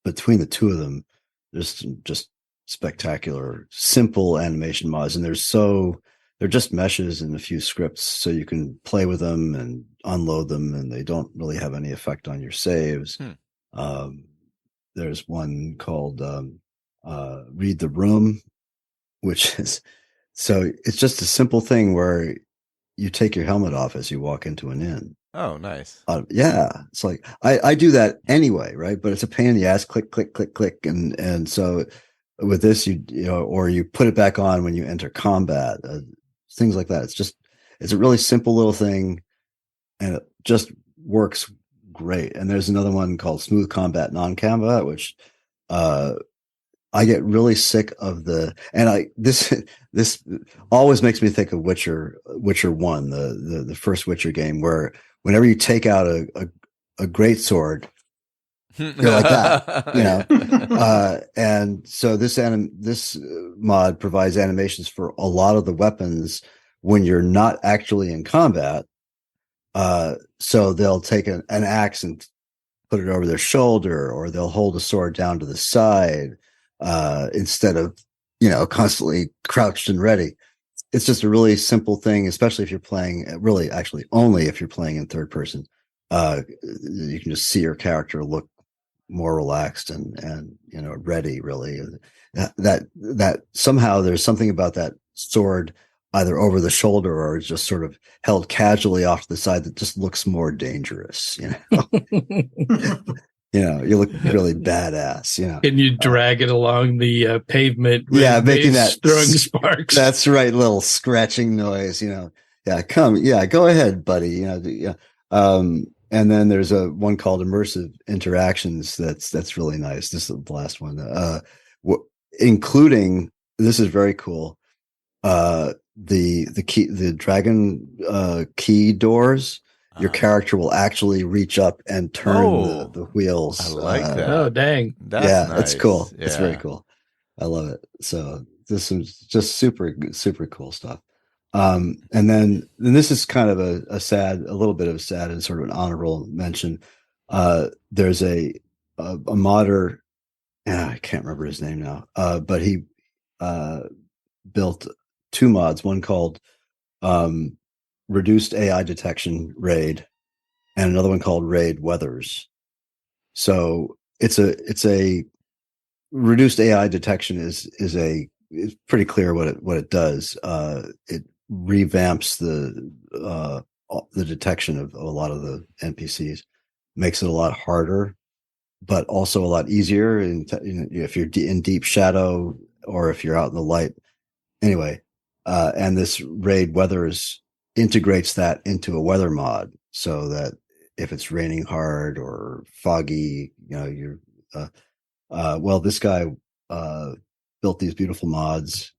between the two of them, there's just spectacular, simple animation mods, and they're just meshes and a few scripts, so you can play with them and unload them, and they don't really have any effect on your saves. There's one called Read the Room, which is it's just a simple thing where you take your helmet off as you walk into an inn. Oh, nice. Yeah, it's like I do that anyway, right? But it's a pain in the ass. Click, click, click, click, and so with this, or you put it back on when you enter combat, things like that. It's a really simple little thing, and it just works great. And there's another one called Smooth Combat Non-Combat, which I get really sick of this always makes me think of Witcher 1, the first Witcher game, where whenever you take out a great sword, you're like that, and so this mod provides animations for a lot of the weapons when you're not actually in combat. So they'll take an axe and put it over their shoulder, or they'll hold a sword down to the side, instead of, constantly crouched and ready. It's just a really simple thing, especially if you're playing, really actually only if you're playing in third person. You can just see your character look more relaxed and ready, really. That somehow there's something about that sword either over the shoulder or just sort of held casually off to the side that just looks more dangerous, you look really badass, Can you drag it along the pavement? Making that throwing sparks. That's right. Little scratching noise, go ahead, buddy. And then there's one called Immersive Interactions. That's really nice. This is the last one, including, this is very cool. The dragon key doors. Your character will actually reach up and turn the wheels. I like that. Oh, dang. That's nice. That's cool. Yeah. It's very cool. I love it. So this is just super, super cool stuff. And then this is kind of a little bit of a sad and sort of an honorable mention. There's a modder, I can't remember his name now, but he built two mods, one called Reduced AI Detection Raid, and another one called Raid Weathers. So it's a reduced AI detection is pretty clear what it does. It revamps the detection of a lot of the NPCs, makes it a lot harder but also a lot easier. And if you're in deep shadow or if you're out in the light, anyway. And this raid weathers integrates that into a weather mod, so that if it's raining hard or foggy, you're well, this guy built these beautiful mods,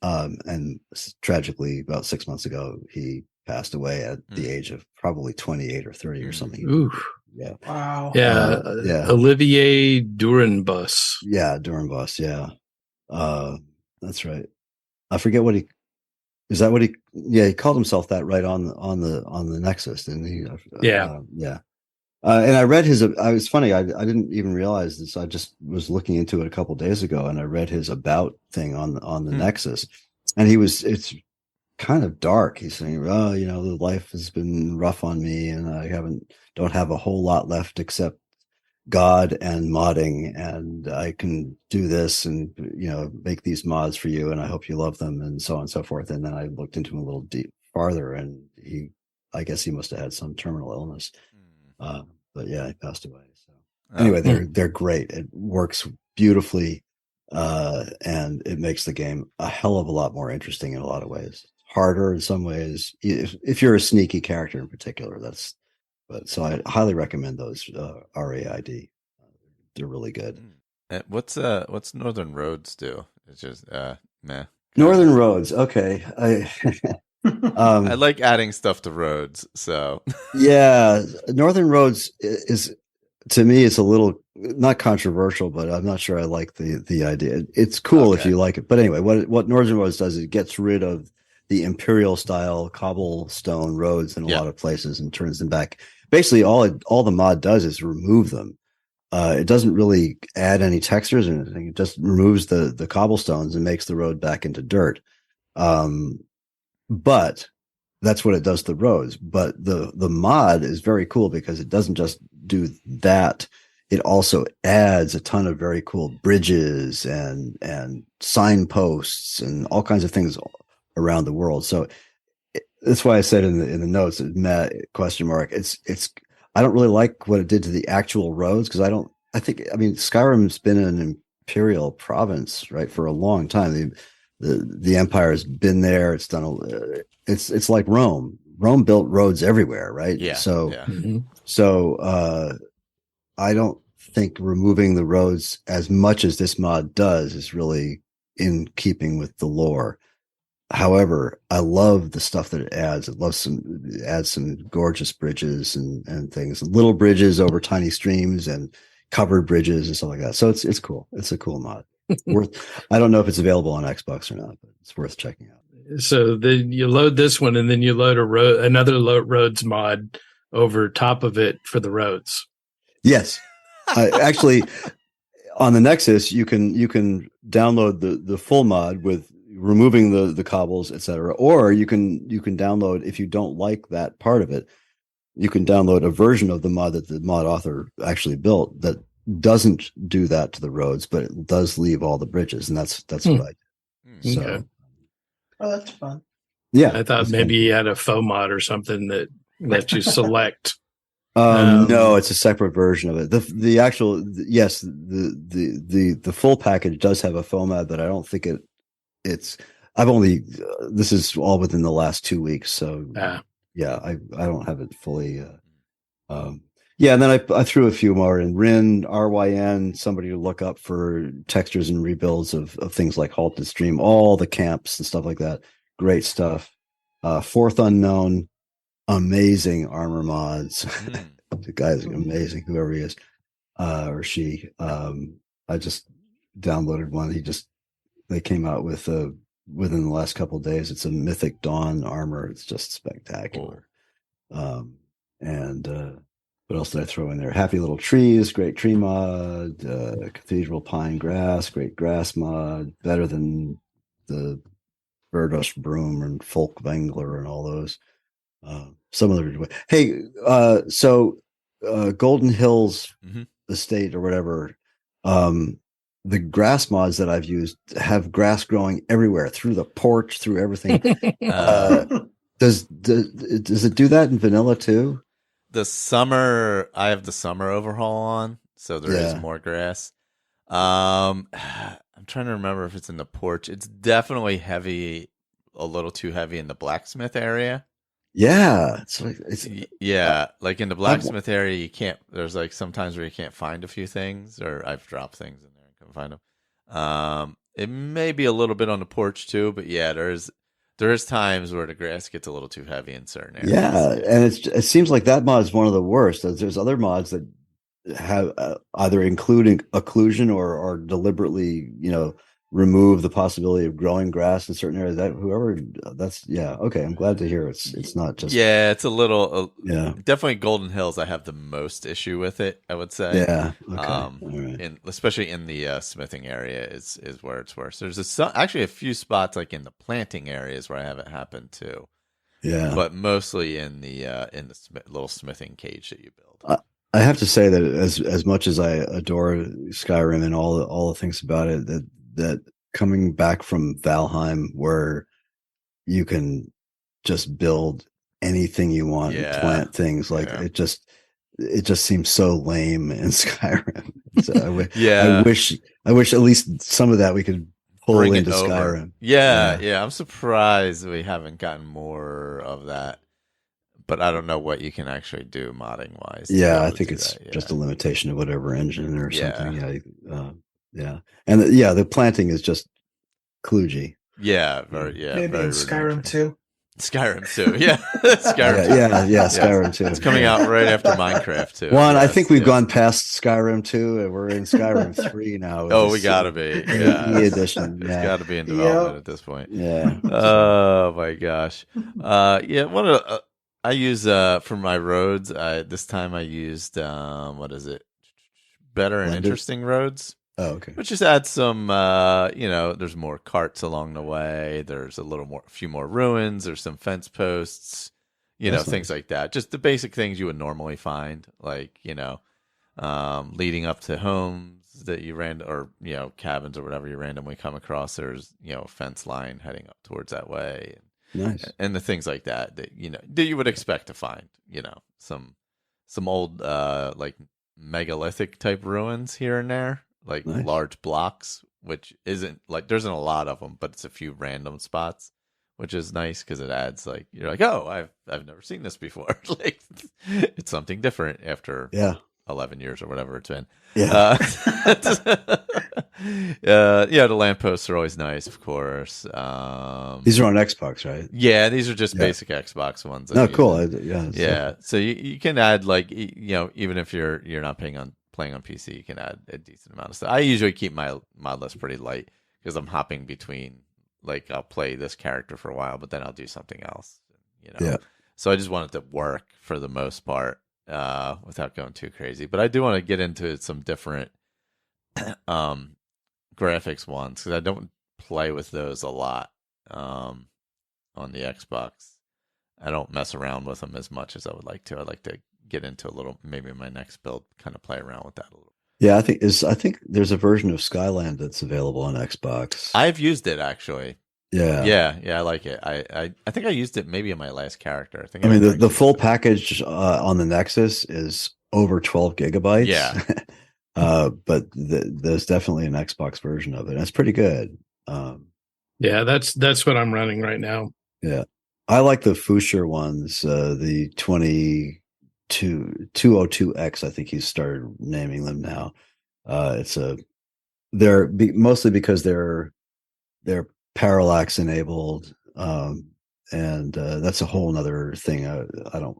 and tragically about 6 months ago he passed away at the age of probably 28 or 30 or something. Ooh. Yeah. Wow. Yeah. Olivier Durenbus. Yeah, Durenbus. Yeah. That's right. I forget what he is. That what he? Yeah, he called himself that right on the Nexus, didn't he? Yeah. Yeah. And I read his. I was funny. I didn't even realize this. I just was looking into it a couple days ago, and I read his about thing on the Nexus, and it's kind of dark. He's saying, "Oh, the life has been rough on me, and I don't have a whole lot left except God and modding, and I can do this and make these mods for you, and I hope you love them," and so on and so forth. And then I looked into him a little deep farther, and I guess he must have had some terminal illness. But yeah, he passed away. So anyway, they're great. It works beautifully, and it makes the game a hell of a lot more interesting in a lot of ways. Harder in some ways, if you're a sneaky character in particular. So I highly recommend those RAID. They're really good. What's Northern Roads do? It's just meh. Northern Roads. Okay. I like adding stuff to roads. So yeah, Northern Roads is, to me, it's a little not controversial, but I'm not sure I like the idea. It's cool if you like it, but anyway, what Northern Roads does is it gets rid of the Imperial style cobblestone roads in a lot of places and turns them back. Basically, all the mod does is remove them. It doesn't really add any textures or anything. It just removes the cobblestones and makes the road back into dirt. But that's what it does to the roads. But the mod is very cool because it doesn't just do that. It also adds a ton of very cool bridges and signposts and all kinds of things around the world. So that's why I said in the notes, Matt, question mark. It's I don't really like what it did to the actual roads because I think Skyrim's been an Imperial province, right, for a long time. The Empire has been there. It's done. It's like Rome. Rome built roads everywhere, right? Yeah. So I don't think removing the roads as much as this mod does is really in keeping with the lore. However, I love the stuff that it adds. It adds some gorgeous bridges and things, little bridges over tiny streams and covered bridges and stuff like that. So it's cool. It's a cool mod. I don't know if it's available on Xbox or not, but it's worth checking out. So then you load this one, and then you load another roads mod over top of it for the roads. Yes, actually, on the Nexus, you can download the full mod with removing the cobbles, etc. Or you can download, if you don't like that part of it, you can download a version of the mod that the mod author actually built that doesn't do that to the roads, but it does leave all the bridges, and that's what I did. So, okay. Oh, that's fun. Yeah, I thought maybe you had a faux mod or something that lets you select. No, it's a separate version of it. The actual the full package does have a faux mod, but I don't think it's. I've only this is all within the last 2 weeks, so yeah, I don't have it fully. Yeah, and then I threw a few more in RYN, somebody to look up for textures and rebuilds of things like Halted Stream, all the camps and stuff like that. Great stuff. Fourth Unknown, amazing armor mods. The guy's amazing, whoever he is, or she. I just downloaded one. They came out with within the last couple of days. It's a Mythic Dawn armor. It's just spectacular. And what else did I throw in there? Happy Little Trees, great tree mod. Cathedral Pine Grass, great grass mod. Better than the Verdos Broom and Folk Vangler and all those. Some of them. Hey, so Golden Hills Estate or whatever. The grass mods that I've used have grass growing everywhere, through the porch, through everything. Does it do that in vanilla too? I have the summer overhaul on, so there is more grass. I'm trying to remember if it's in the porch. It's definitely heavy, a little too heavy in the blacksmith area. Yeah, like in the blacksmith area, you can't. There's like sometimes where you can't find a few things, or I've dropped things in there and couldn't find them. It may be a little bit on the porch too, but yeah, there's times where the grass gets a little too heavy in certain areas. Yeah, and it seems like that mod is one of the worst. There's other mods that have either including occlusion or deliberately, remove the possibility of growing grass in certain areas. Okay. I'm glad to hear it's not just it's a little definitely Golden Hills. I have the most issue with it, I would say. Yeah. Okay. Especially in the smithing area is where it's worse. There's actually a few spots like in the planting areas where I have it happen too. Yeah, but mostly in the little smithing cage that you build. I have to say that as much as I adore Skyrim and all the things about it, that coming back from Valheim, where you can just build anything you want, and plant things, like it just seems so lame in Skyrim. So I wish at least some of that we could pull into Skyrim. Yeah. I'm surprised we haven't gotten more of that. But I don't know what you can actually do modding wise. Yeah, I think it's just a limitation of whatever engine or something. And the planting is just kludgy. Maybe in Skyrim too. Skyrim 2, yeah. Skyrim 2. Skyrim 2. It's coming out right after Minecraft 2. I think we've gone past Skyrim 2 and we're in Skyrim 3 now. We gotta be. Yeah. Edition. It's gotta be in development at this point. Yeah. Oh my gosh. One of I use for my roads. This time I used Better and Interesting Roads. Oh, okay. Which just adds some, there's more carts along the way. There's a few more ruins. There's some fence posts, things like that. Just the basic things you would normally find, like, leading up to homes that you cabins or whatever you randomly come across. There's, a fence line heading up towards that way. Nice. And the things like that that you would expect to find, some old, like megalithic type ruins here and there. Like large blocks, which isn't like there isn't a lot of them, but it's a few random spots, which is nice because it adds like you're like, oh, I've never seen this before. Like it's something different after 11 years or whatever it's been. Yeah, the lampposts are always nice, of course. These are on Xbox, right? Yeah, these are just basic Xbox ones. Oh, cool. So you can add like even if you're not playing on PC, you can add a decent amount of stuff. I usually keep my mod list pretty light because I'm hopping between, like, I'll play this character for a while, but then I'll do something else. So I just want it to work for the most part without going too crazy. But I do want to get into some different graphics ones because I don't play with those a lot on the Xbox. I don't mess around with them as much as I would like to. I'd like to get into a little, maybe my next build, kind of play around with that a little. Yeah, I think there's a version of Skyland that's available on Xbox. I've used it actually. Yeah, I like it. I think I used it maybe in my last character. I mean, the full package on the Nexus is over 12 gigabytes. Yeah. But there's definitely an Xbox version of it. And it's pretty good. That's what I'm running right now. Yeah. I like the Fusher ones, the 202X, I think he's started naming them now. They're mostly because they're parallax enabled, and that's a whole nother thing. I don't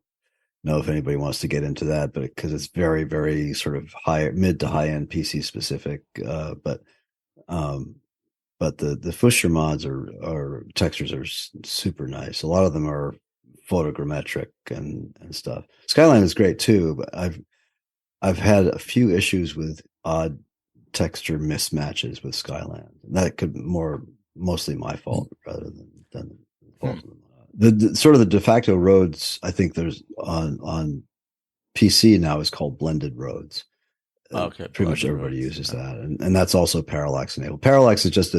know if anybody wants to get into that, but because it's very, very sort of mid to high end PC specific. But the Fusher mods are textures are super nice. A lot of them are photogrammetric and stuff. Skyline is great too, but I've had a few issues with odd texture mismatches with Skyline. That could mostly my fault rather than fault. The sort of the de facto roads, I think there's on PC now is called blended roads. Okay, pretty much everybody uses that, and that's also parallax enabled. Parallax is just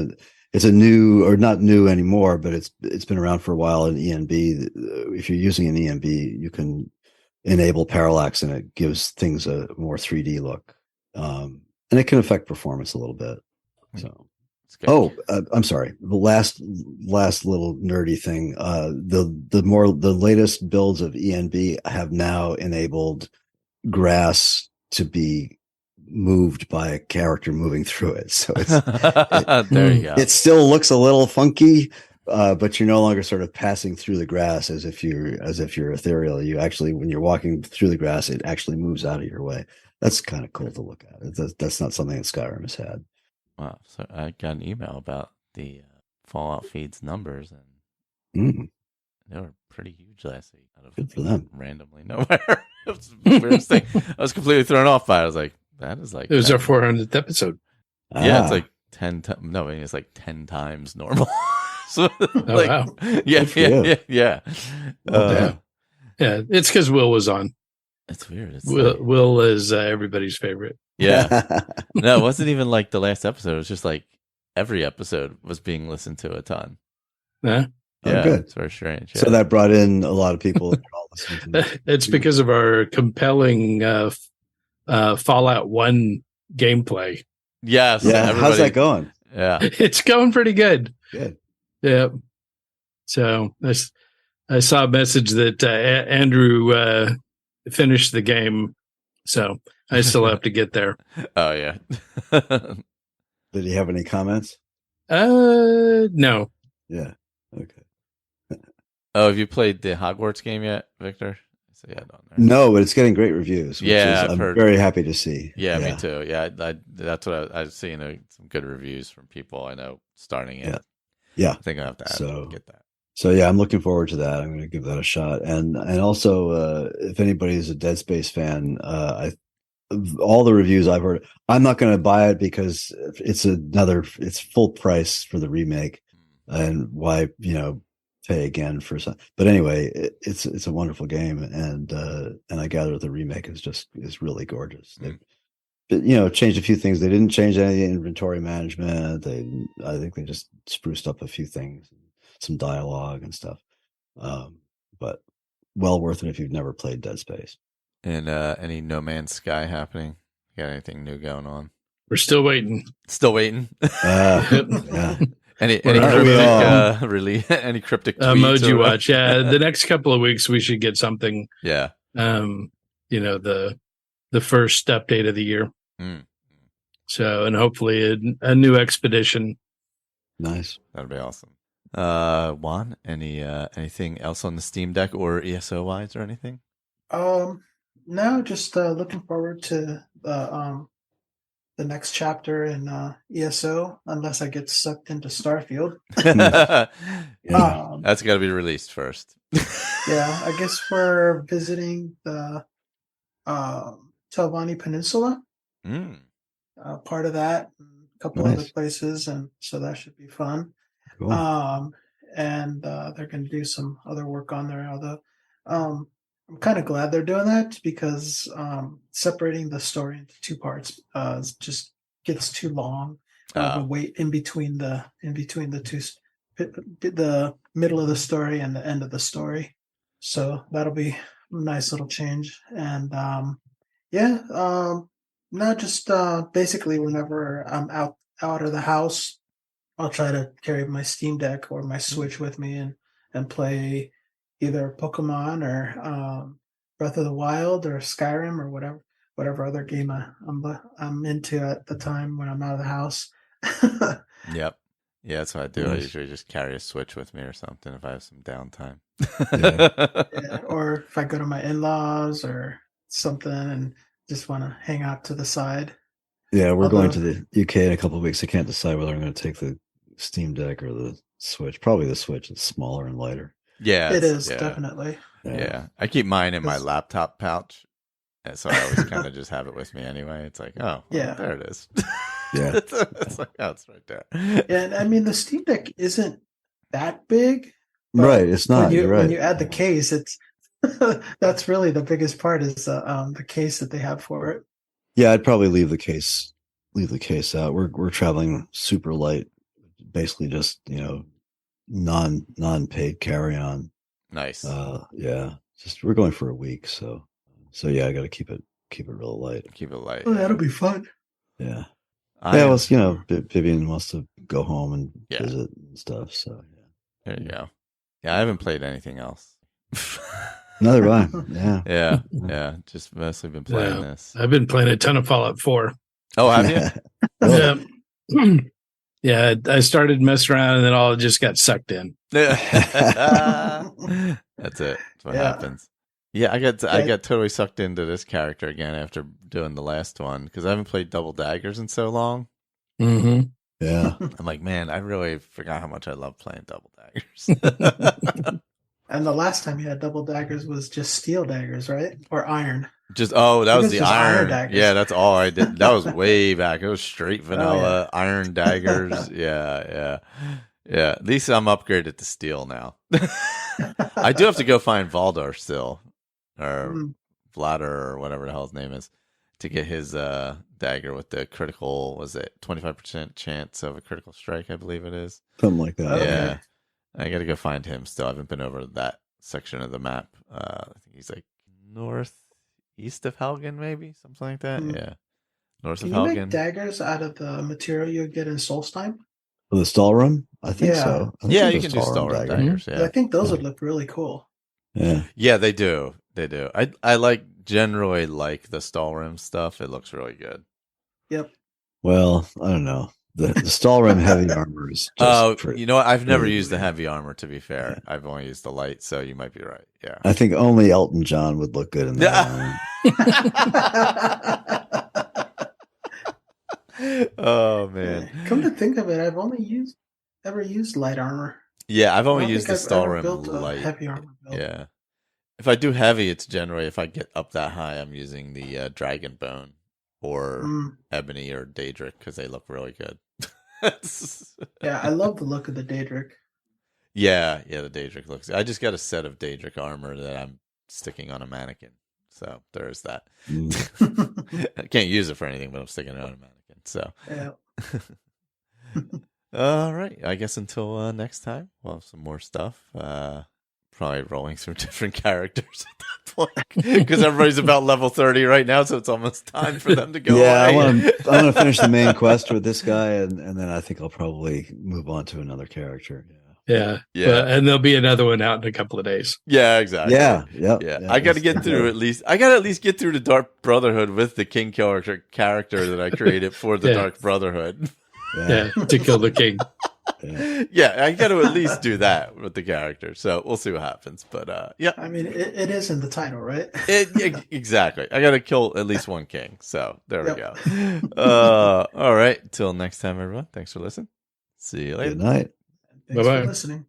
it's a new, or not new anymore, but it's been around for a while in ENB. If you're using an ENB, you can enable parallax, and it gives things a more 3D look. And it can affect performance a little bit. So, I'm sorry. The last little nerdy thing. The latest builds of ENB have now enabled grass to be moved by a character moving through it. So there you go. It still looks a little funky, but you're no longer sort of passing through the grass as if you're ethereal. You actually, when you're walking through the grass, it actually moves out of your way. That's kind of cool to look at. That's not something that Skyrim has had. Wow. So I got an email about the Fallout feeds numbers, and they were pretty huge last week. Good for them. Randomly nowhere. It was the weirdest thing. I was completely thrown off by it. I was like, that is like... It was our 400th episode. Yeah, it's like 10 times... No, I mean, it's like 10 times normal. So, like, wow. Yeah. Yeah, it's because Will was on. It's weird. It's Will is everybody's favorite. Yeah. No, it wasn't even like the last episode. It was just like every episode was being listened to a ton. Yeah. Yeah, good. It's very strange. Yeah. So that brought in a lot of people. It's because of our compelling Fallout 1 gameplay. Yes. Yeah. How's that going? Yeah. It's going pretty good. Good. Yeah. So I saw a message that Andrew finished the game. So I still have to get there. Oh, yeah. Did he have any comments? No. Yeah. Okay. Oh, have you played the Hogwarts game yet, Victor? So, yeah, no, but it's getting great reviews. Which I'm very happy to see. Yeah, me too. Yeah, that's what I've seen. Some good reviews from people I know starting it. Yeah, I think I have to get that. So yeah, I'm looking forward to that. I'm going to give that a shot. And also, if anybody's a Dead Space fan, all the reviews I've heard, I'm not going to buy it because it's full price for the remake, and why pay again for some. But anyway, it's a wonderful game, and I gather the remake is really gorgeous. They changed a few things. They didn't change any inventory management. I think they just spruced up a few things, some dialogue and stuff. But well worth it if you've never played Dead Space. And any No Man's Sky happening? Got anything new going on? We're still waiting. Yeah. Any cryptic any cryptic tweets emoji watch? Yeah, the next couple of weeks we should get something. Yeah. The first update of the year. So, and hopefully a new expedition. Nice. That'd be awesome. Juan, anything else on the Steam Deck or ESO wise or anything? No, just looking forward to the next chapter in ESO, unless I get sucked into Starfield. That's got to be released first. Yeah, I guess we're visiting the Telvanni Peninsula. Part of that, a couple other places, and so that should be fun. Cool. And they're going to do some other work on there. Although I'm kind of glad they're doing that, because separating the story into two parts just gets too long. The wait in between the two, the middle of the story and the end of the story. So that'll be a nice little change. And not just basically whenever I'm out of the house, I'll try to carry my Steam Deck or my Switch with me and play either Pokemon or Breath of the Wild or Skyrim or whatever other game I'm into at the time when I'm out of the house. Yep. Yeah, that's what I do. Nice. I usually just carry a Switch with me or something if I have some downtime. Yeah, or if I go to my in-laws or something and just want to hang out to the side. Yeah, we're going to the UK in a couple of weeks. I can't decide whether I'm going to take the Steam Deck or the Switch. Probably the Switch. It's smaller and lighter. Yeah, it is definitely. Yeah, I keep mine in my laptop pouch, and so I always kind of just have it with me anyway. It's like, there it is. Yeah, it's like, it's right there. And I mean, the Steam Deck isn't that big, right? It's not. You're right. When you add the case, it's that's really the biggest part is the case that they have for it. Yeah, I'd probably leave the case out. We're traveling super light, basically just non-paid carry on. Nice. Yeah, just we're going for a week, so yeah, I got to keep it keep it real light. Keep it light. Oh, that'll be fun. Yeah. Well, Vivian wants to go home and visit and stuff. So there you go. Yeah, I haven't played anything else. Neither have I. Yeah. Just mostly been playing this. I've been playing a ton of Fallout 4. Oh, have you? Yeah. Yeah, I started messing around and then all just got sucked in. That's it. That's what happens. Yeah, I got totally sucked into this character again after doing the last one because I haven't played Double Daggers in so long. Mm-hmm. Yeah. I'm like, man, I really forgot how much I love playing Double Daggers. And the last time you had Double Daggers was just steel daggers, right? Or iron. That was the iron. Yeah, that's all I did. That was way back. It was straight vanilla iron daggers. Yeah. At least I'm upgraded to steel now. I do have to go find Valdor still, or Vladar, or whatever the hell his name is, to get his dagger with the critical. Was it 25% chance of a critical strike? I believe it is something like that. Yeah, I got to go find him still. I haven't been over that section of the map. I think he's like northeast of Helgen, maybe something like that. Yeah, north of Helgen. Can you make daggers out of the material you get in Solstheim? For the Stahlrum? I think so. You can do Stahlrum daggers. Yeah, I think those would look really cool. Yeah, they do. I generally like the Stahlrum stuff. It looks really good. Yep. Well, I don't know. The Stahlrum heavy armor is you know what? I've never used the heavy armor, to be fair. I've only used the light, so you might be right. Yeah. I think only Elton John would look good in that. Oh man. Come to think of it, I've only ever used light armor. Yeah, I've only used the Stahlrum light. Heavy armor build. Yeah. If I do heavy, it's generally if I get up that high, I'm using the Dragon Bone or Ebony or Daedric because they look really good. Yeah, I love the look of the Daedric. Yeah, the Daedric looks. I just got a set of Daedric armor that I'm sticking on a mannequin, so there's that. I can't use it for anything, but I'm sticking it on a mannequin. So, all right. I guess until next time, we'll have some more stuff. Probably rolling through different characters at that point because everybody's about level 30 right now, so it's almost time for them to go. Yeah, I want to finish the main quest with this guy, and then I think I'll probably move on to another character. Yeah. And there'll be another one out in a couple of days. Yeah, exactly. Yeah. I got to get through at least. I got to at least get through the Dark Brotherhood with the King character that I created for the Dark Brotherhood. Yeah, to kill the king. Yeah, I got to at least do that with the character. So we'll see what happens. But yeah, I mean, it is in the title, right? Exactly. I got to kill at least one king. So there we go. All right. Till next time, everyone. Thanks for listening. See you later. Good night. Thanks for listening.